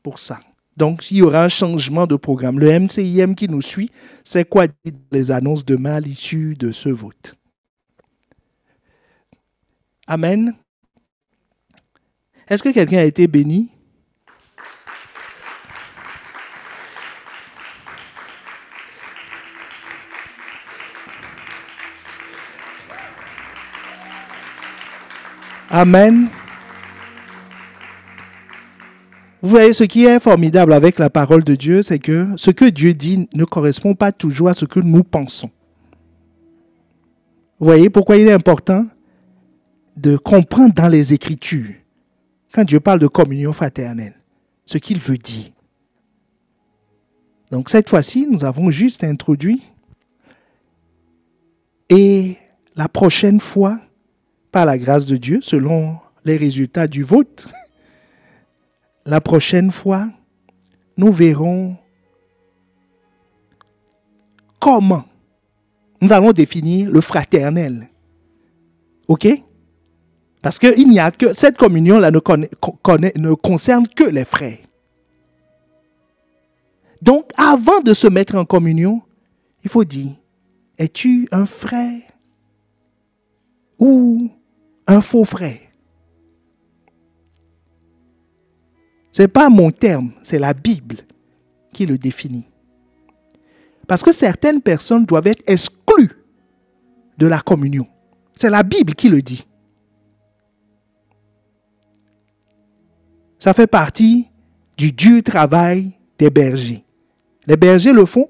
Pour ça. Donc, il y aura un changement de programme. Le MCIM qui nous suit, c'est quoi les annonces demain à l'issue de ce vote? Amen. Est-ce que quelqu'un a été béni? Amen. Vous voyez, ce qui est formidable avec la parole de Dieu, c'est que ce que Dieu dit ne correspond pas toujours à ce que nous pensons. Vous voyez pourquoi il est important de comprendre dans les Écritures, quand Dieu parle de communion fraternelle, ce qu'il veut dire. Donc cette fois-ci, nous avons juste introduit. Et la prochaine fois, par la grâce de Dieu, selon les résultats du vote, la prochaine fois, nous verrons comment nous allons définir le fraternel. OK? Parce que il n'y a que cette communion-là ne concerne que les frères. Donc, avant de se mettre en communion, il faut dire, es-tu un frère ou un faux frère? Ce n'est pas mon terme, c'est la Bible qui le définit. Parce que certaines personnes doivent être exclues de la communion. C'est la Bible qui le dit. Ça fait partie du dur travail des bergers. Les bergers le font.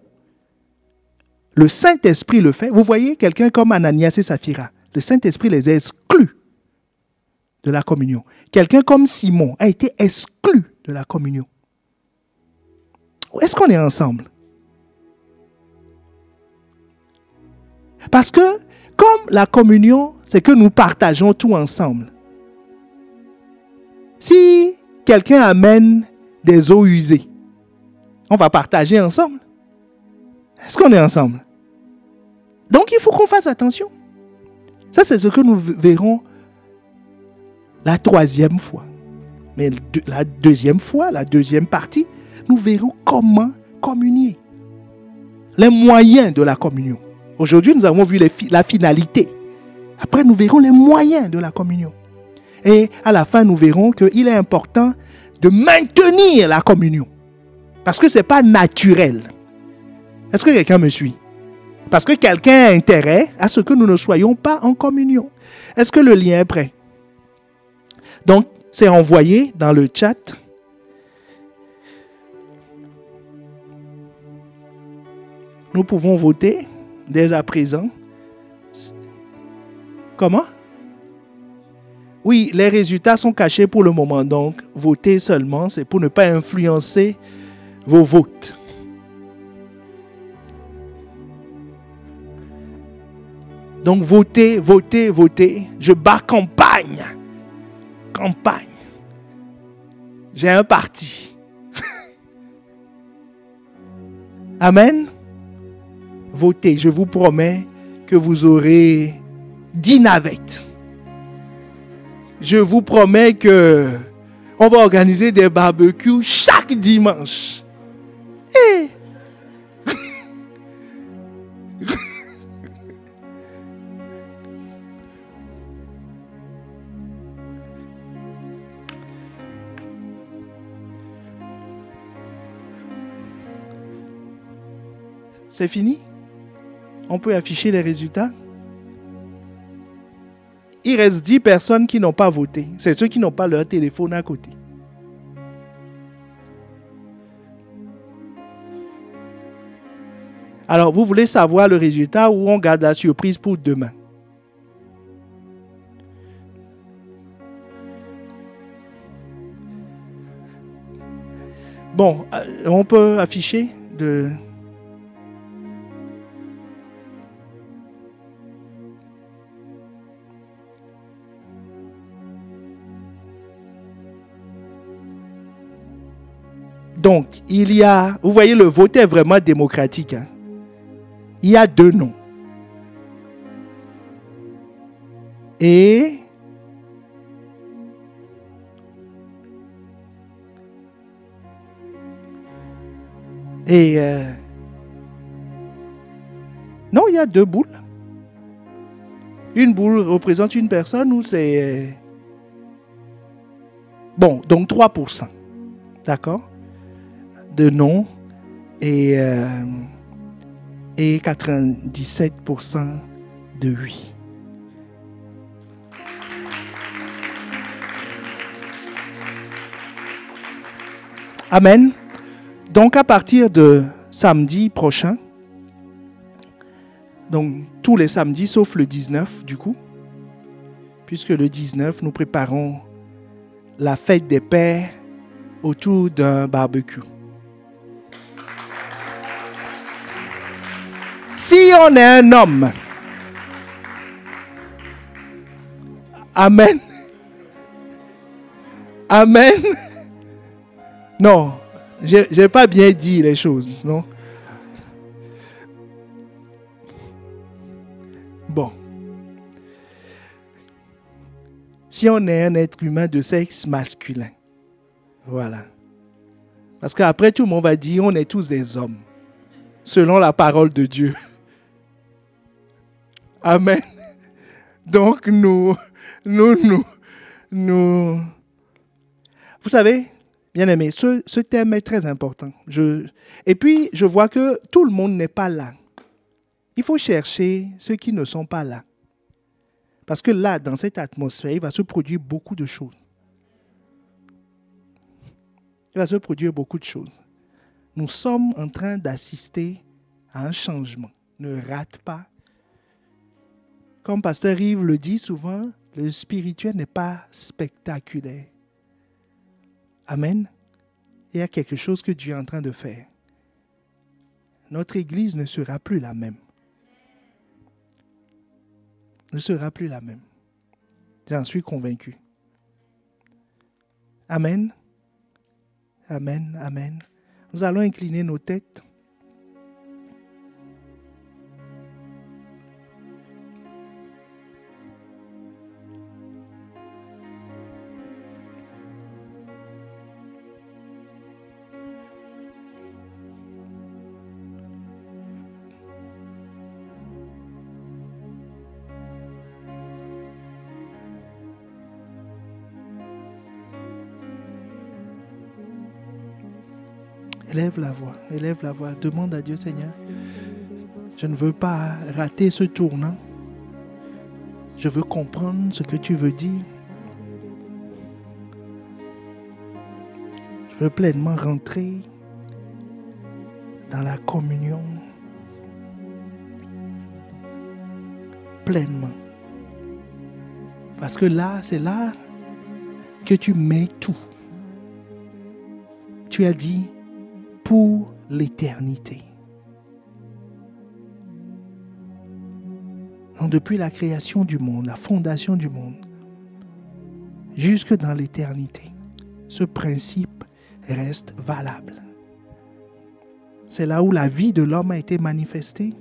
Le Saint-Esprit le fait. Vous voyez quelqu'un comme Ananias et Saphira. Le Saint-Esprit les a exclus de la communion. Quelqu'un comme Simon a été exclu de la communion. Est-ce qu'on est ensemble? Parce que, comme la communion, c'est que nous partageons tout ensemble. Si quelqu'un amène des eaux usées, on va partager ensemble. Est-ce qu'on est ensemble? Donc, il faut qu'on fasse attention. Ça, c'est ce que nous verrons la troisième fois. Mais la deuxième fois, la deuxième partie, nous verrons comment communier. Les moyens de la communion. Aujourd'hui, nous avons vu la finalité. Après, nous verrons les moyens de la communion. Et à la fin, nous verrons qu'il est important de maintenir la communion. Parce que ce n'est pas naturel. Est-ce que quelqu'un me suit? Parce que quelqu'un a intérêt à ce que nous ne soyons pas en communion. Est-ce que le lien est prêt? Donc, c'est envoyé dans le chat. Nous pouvons voter dès à présent. Comment? Oui, les résultats sont cachés pour le moment. Donc, votez seulement. C'est pour ne pas influencer vos votes. Donc, votez, votez, votez. Je bats campagne. Campagne. J'ai un parti. Amen. Votez. Je vous promets que vous aurez 10 navettes. Je vous promets que on va organiser des barbecues chaque dimanche. Et c'est fini? On peut afficher les résultats? Il reste 10 personnes qui n'ont pas voté. C'est ceux qui n'ont pas leur téléphone à côté. Alors, vous voulez savoir le résultat ou on garde la surprise pour demain? Bon, on peut afficher de... Donc, il y a... Vous voyez, le vote est vraiment démocratique. Hein? Il y a 2 noms. Et... Non, il y a 2 boules. Une boule représente une personne ou c'est... Bon, donc 3%. D'accord? De non et 97% de oui. Amen. Donc à partir de samedi prochain, donc tous les samedis sauf le 19 du coup, puisque le 19 nous préparons la fête des pères autour d'un barbecue. Si on est un homme, amen, amen, non, j'ai pas bien dit les choses, non? Bon, si on est un être humain de sexe masculin, voilà, parce qu'après tout le monde va dire on est tous des hommes, selon la parole de Dieu. Amen. Donc, nous... Vous savez, bien aimé, ce thème est très important. Et puis, je vois que tout le monde n'est pas là. Il faut chercher ceux qui ne sont pas là. Parce que là, dans cette atmosphère, il va se produire beaucoup de choses. Il va se produire beaucoup de choses. Nous sommes en train d'assister à un changement. Ne rate pas. Comme Pasteur Yves le dit souvent, le spirituel n'est pas spectaculaire. Amen. Il y a quelque chose que Dieu est en train de faire. Notre Église ne sera plus la même. ne sera plus la même. J'en suis convaincu. Amen. Amen. Amen. Nous allons incliner nos têtes. Élève la voix, demande à Dieu, Seigneur, je ne veux pas rater ce tournant. Je veux comprendre ce que tu veux dire. Je veux pleinement rentrer dans la communion. Pleinement. Parce que là, c'est là que tu mets tout. Tu as dit pour l'éternité. Donc depuis la création du monde, la fondation du monde, jusque dans l'éternité, ce principe reste valable. C'est là où la vie de l'homme a été manifestée.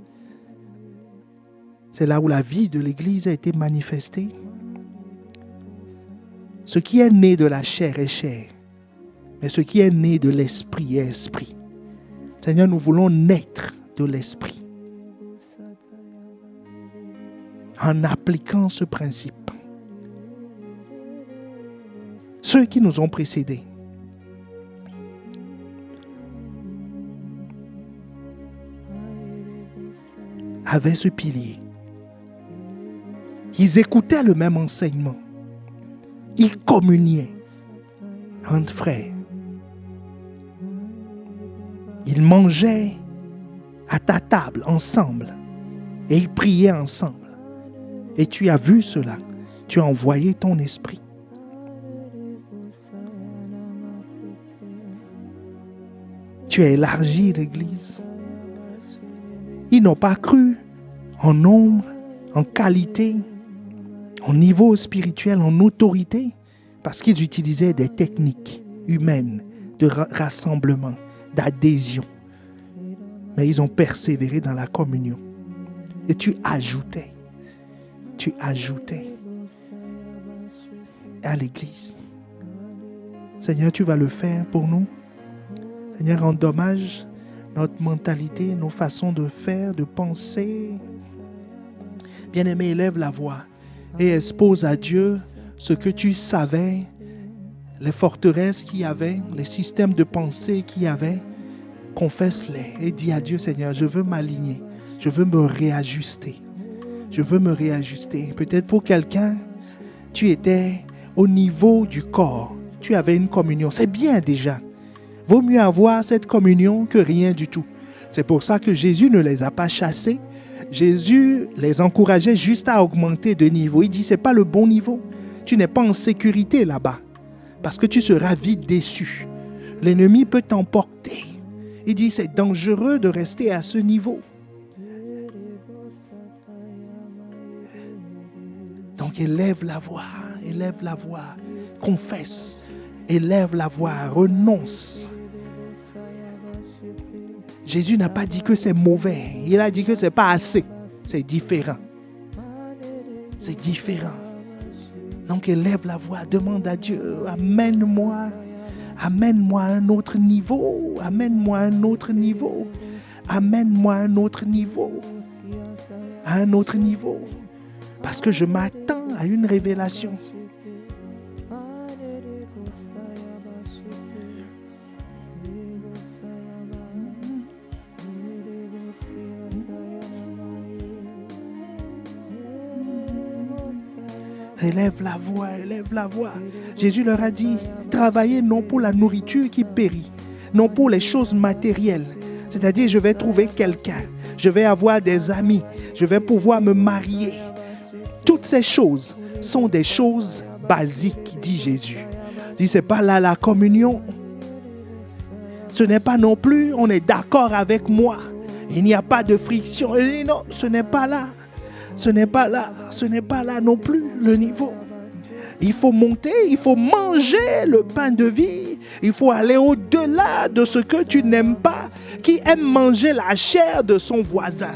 C'est là où la vie de l'Église a été manifestée. Ce qui est né de la chair est chair, mais ce qui est né de l'esprit est esprit. Seigneur, nous voulons naître de l'esprit en appliquant ce principe. Ceux qui nous ont précédés avaient ce pilier. Ils écoutaient le même enseignement. Ils communiaient entre frères. Ils mangeaient à ta table ensemble et ils priaient ensemble. Et tu as vu cela. Tu as envoyé ton esprit. Tu as élargi l'Église. Ils n'ont pas cru en nombre, en qualité, en niveau spirituel, en autorité, parce qu'ils utilisaient des techniques humaines de rassemblement, d'adhésion. Mais ils ont persévéré dans la communion. Et tu ajoutais à l'Église. Seigneur, tu vas le faire pour nous. Seigneur, endommage notre mentalité, nos façons de faire, de penser. Bien-aimé, élève la voix et expose à Dieu ce que tu savais, les forteresses qu'il y avait, les systèmes de pensée qu'il y avait. Confesse-les et dis à Dieu, Seigneur, je veux m'aligner, je veux me réajuster. Je veux me réajuster. Peut-être pour quelqu'un, tu étais au niveau du corps. Tu avais une communion. C'est bien déjà. Vaut mieux avoir cette communion que rien du tout. C'est pour ça que Jésus ne les a pas chassés. Jésus les encourageait juste à augmenter de niveau. Il dit, ce n'est pas le bon niveau. Tu n'es pas en sécurité là-bas. Parce que tu seras vite déçu. L'ennemi peut t'emporter. Il dit, c'est dangereux de rester à ce niveau. Donc élève la voix, confesse, élève la voix, renonce. Jésus n'a pas dit que c'est mauvais, il a dit que c'est pas assez, c'est différent. C'est différent. Donc élève la voix, demande à Dieu, amène-moi à un autre niveau, amène-moi à un autre niveau, amène-moi à un autre niveau, à un autre niveau. Parce que je m'attends à une révélation. Élève la voix, élève la voix. Jésus leur a dit, travaillez non pour la nourriture qui périt, non pour les choses matérielles. C'est-à-dire, je vais trouver quelqu'un, je vais avoir des amis, je vais pouvoir me marier. Toutes ces choses sont des choses basiques, dit Jésus. Il dit, ce n'est pas là la communion. Ce n'est pas non plus, on est d'accord avec moi. Il n'y a pas de friction. Il dit, non, ce n'est pas là. Ce n'est pas là non plus le niveau. Il faut monter, il faut manger le pain de vie. Il faut aller au-delà de ce que tu n'aimes pas. Qui aime manger la chair de son voisin?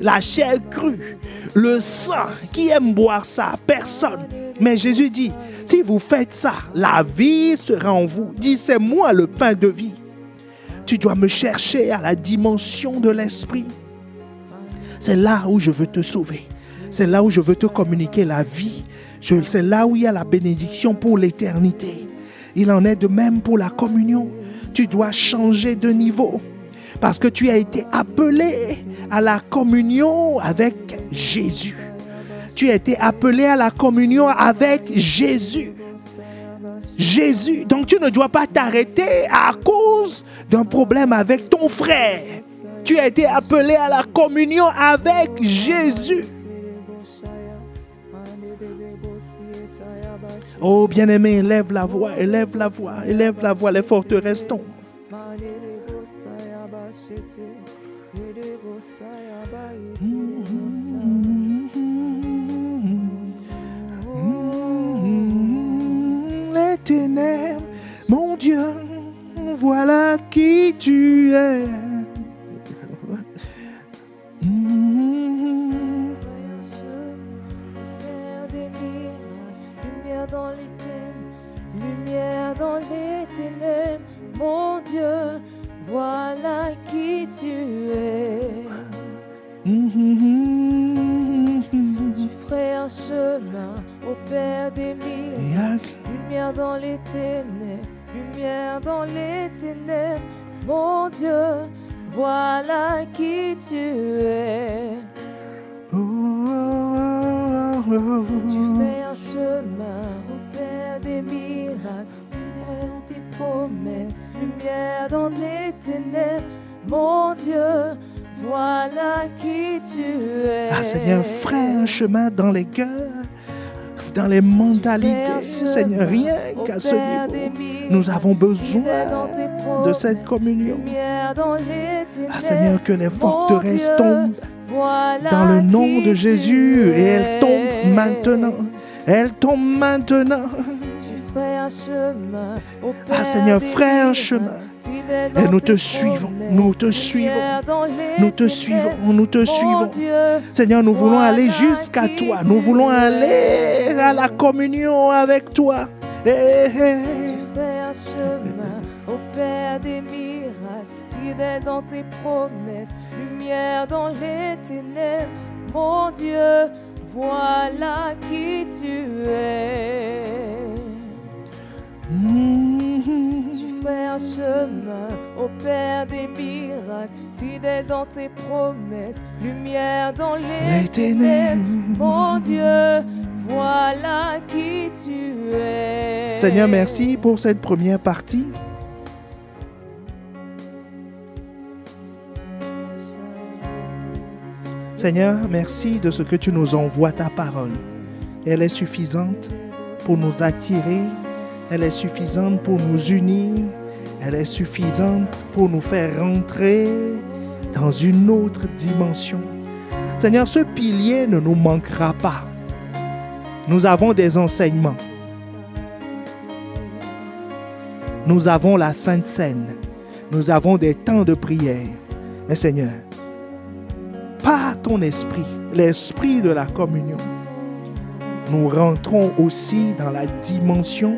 La chair crue, le sang, qui aime boire ça? Personne. Mais Jésus dit, si vous faites ça, la vie sera en vous. Dis, c'est moi le pain de vie. Tu dois me chercher à la dimension de l'esprit. C'est là où je veux te sauver. C'est là où je veux te communiquer la vie. C'est là où il y a la bénédiction pour l'éternité. Il en est de même pour la communion. Tu dois changer de niveau. Parce que tu as été appelé à la communion avec Jésus. Tu as été appelé à la communion avec Jésus. Jésus. Donc tu ne dois pas t'arrêter à cause d'un problème avec ton frère. Tu as été appelé à la communion avec Jésus. Oh bien-aimé, élève la voix, élève la voix, élève la voix, les forteresses tombent. Les ténèbres, mon Dieu, voilà qui tu es. Lumière dans les ténèbres, mon Dieu, voilà qui tu es. Tu ferais un chemin au Père des miracles. Lumière dans les ténèbres, lumière dans les ténèbres, mon Dieu, voilà qui tu es. Tu fais un chemin au Père des miracles, lumière des promesses, lumière dans les ténèbres, mon Dieu, voilà qui tu es. Ah Seigneur, ferai un chemin dans les cœurs, dans les mentalités, Seigneur, rien qu'à ce niveau. Nous avons besoin de cette communion. Ah Seigneur, que les forteresses tombent dans le nom de Jésus et elles tombent maintenant. Elles tombent maintenant. Ah Seigneur, ferai un chemin. Et nous te suivons, nous te suivons, nous te suivons, nous te suivons. Seigneur, nous voulons aller jusqu'à toi. Nous voulons aller à la communion avec toi. Tu fais un chemin au Père des miracles, fidèle dans tes promesses, lumière dans les ténèbres. Mon Dieu, voilà qui tu es. Tu fais un chemin au Père des miracles, fidèle dans tes promesses, lumière dans les ténèbres. Mon Dieu, voilà qui tu es. Seigneur, merci pour cette première partie. Seigneur, merci de ce que tu nous envoies ta parole. Elle est suffisante pour nous attirer. Elle est suffisante pour nous unir. Elle est suffisante pour nous faire rentrer dans une autre dimension. Seigneur, ce pilier ne nous manquera pas. Nous avons des enseignements. Nous avons la Sainte Seine. Nous avons des temps de prière. Mais Seigneur, par ton esprit, l'esprit de la communion, nous rentrons aussi dans la dimension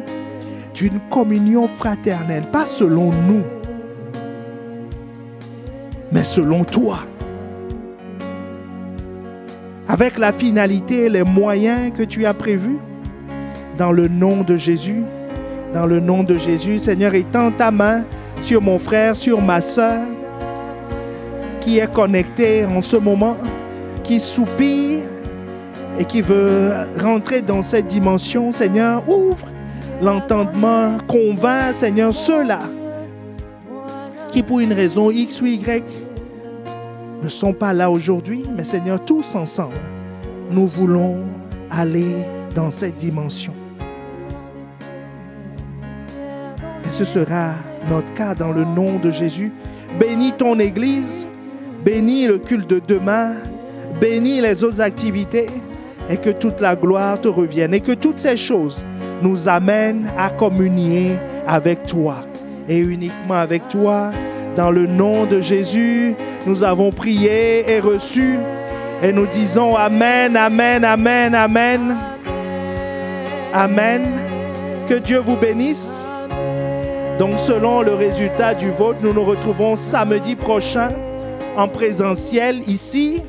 d'une communion fraternelle, pas selon nous, mais selon toi. Avec la finalité et les moyens que tu as prévus, dans le nom de Jésus, dans le nom de Jésus, Seigneur, étends ta main sur mon frère, sur ma sœur, qui est connecté en ce moment, qui soupire et qui veut rentrer dans cette dimension. Seigneur, ouvre l'entendement, convainc, Seigneur, ceux-là qui pour une raison X ou Y ne sont pas là aujourd'hui, mais Seigneur, tous ensemble, nous voulons aller dans cette dimension. Et ce sera notre cas dans le nom de Jésus. Bénis ton Église, bénis le culte de demain, bénis les autres activités et que toute la gloire te revienne et que toutes ces choses nous amènent à communier avec toi et uniquement avec toi. Dans le nom de Jésus, nous avons prié et reçu et nous disons Amen, Amen, Amen, Amen. Amen. Que Dieu vous bénisse. Donc, selon le résultat du vote, nous nous retrouvons samedi prochain en présentiel ici.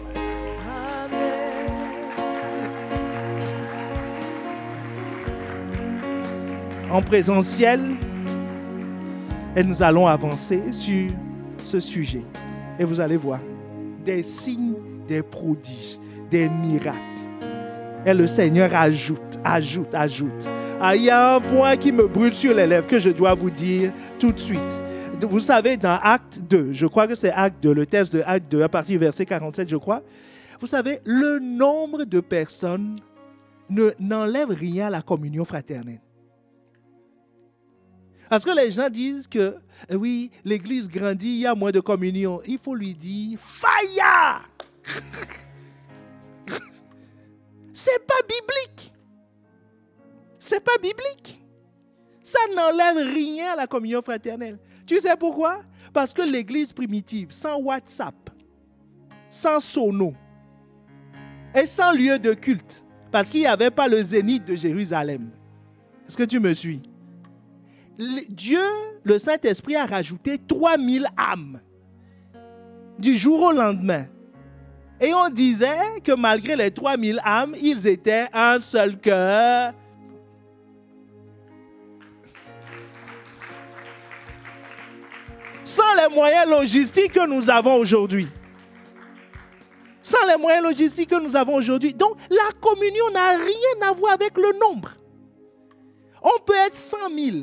En présentiel. Et nous allons avancer sur ce sujet. Et vous allez voir des signes, des prodiges, des miracles. Et le Seigneur ajoute. Ah, il y a un point qui me brûle sur les lèvres que je dois vous dire tout de suite. Vous savez, dans Acte 2, je crois que c'est Acte 2, le texte de Acte 2, à partir du verset 47, je crois. Vous savez, le nombre de personnes n'enlève rien à la communion fraternelle. Parce que les gens disent que, oui, l'église grandit, il y a moins de communion. Il faut lui dire, fire! C'est pas biblique. C'est pas biblique. Ça n'enlève rien à la communion fraternelle. Tu sais pourquoi? Parce que l'église primitive, sans WhatsApp, sans sono et sans lieu de culte, parce qu'il n'y avait pas le zénith de Jérusalem. Est-ce que tu me suis? Dieu, le Saint-Esprit, a rajouté 3000 âmes du jour au lendemain. Et on disait que malgré les 3000 âmes, ils étaient un seul cœur. Sans les moyens logistiques que nous avons aujourd'hui. Sans les moyens logistiques que nous avons aujourd'hui. Donc, la communion n'a rien à voir avec le nombre. On peut être 100 000.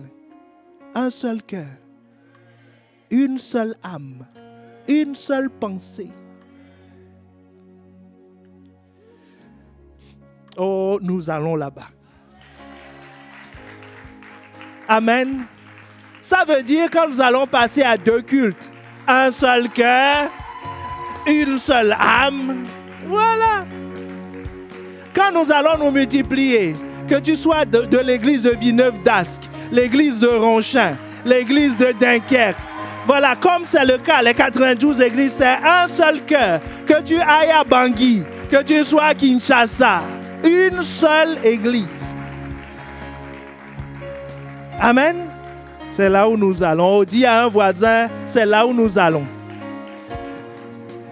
Un seul cœur, une seule âme, une seule pensée. Oh, nous allons là-bas. Amen. Ça veut dire quand nous allons passer à 2 cultes, un seul cœur, une seule âme. Voilà. Quand nous allons nous multiplier, que tu sois de l'église de Villeneuve-d'Ascq, l'église de Ronchin, l'église de Dunkerque. Voilà, comme c'est le cas, les 92 églises, c'est un seul cœur. Que tu ailles à Bangui, que tu sois à Kinshasa, une seule église. Amen. C'est là où nous allons. On dit à un voisin, c'est là où nous allons.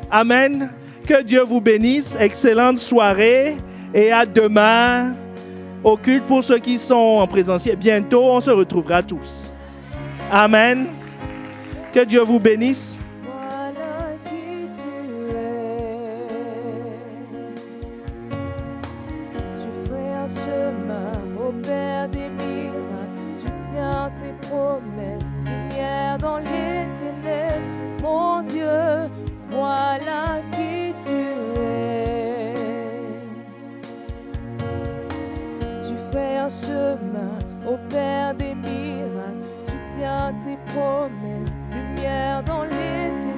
Amen. Que Dieu vous bénisse. Excellente soirée et à demain. Au culte pour ceux qui sont en présentiel. Bientôt, on se retrouvera tous. Amen. Que Dieu vous bénisse. Voilà qui tu es. Tu fais un chemin au Père des miracles. Tu tiens tes promesses, lumière dans les ténèbres. Mon Dieu, voilà qui tu es. Tu fais un chemin au Père des miracles. Tu tiens tes promesses, lumière dans les ténèbres.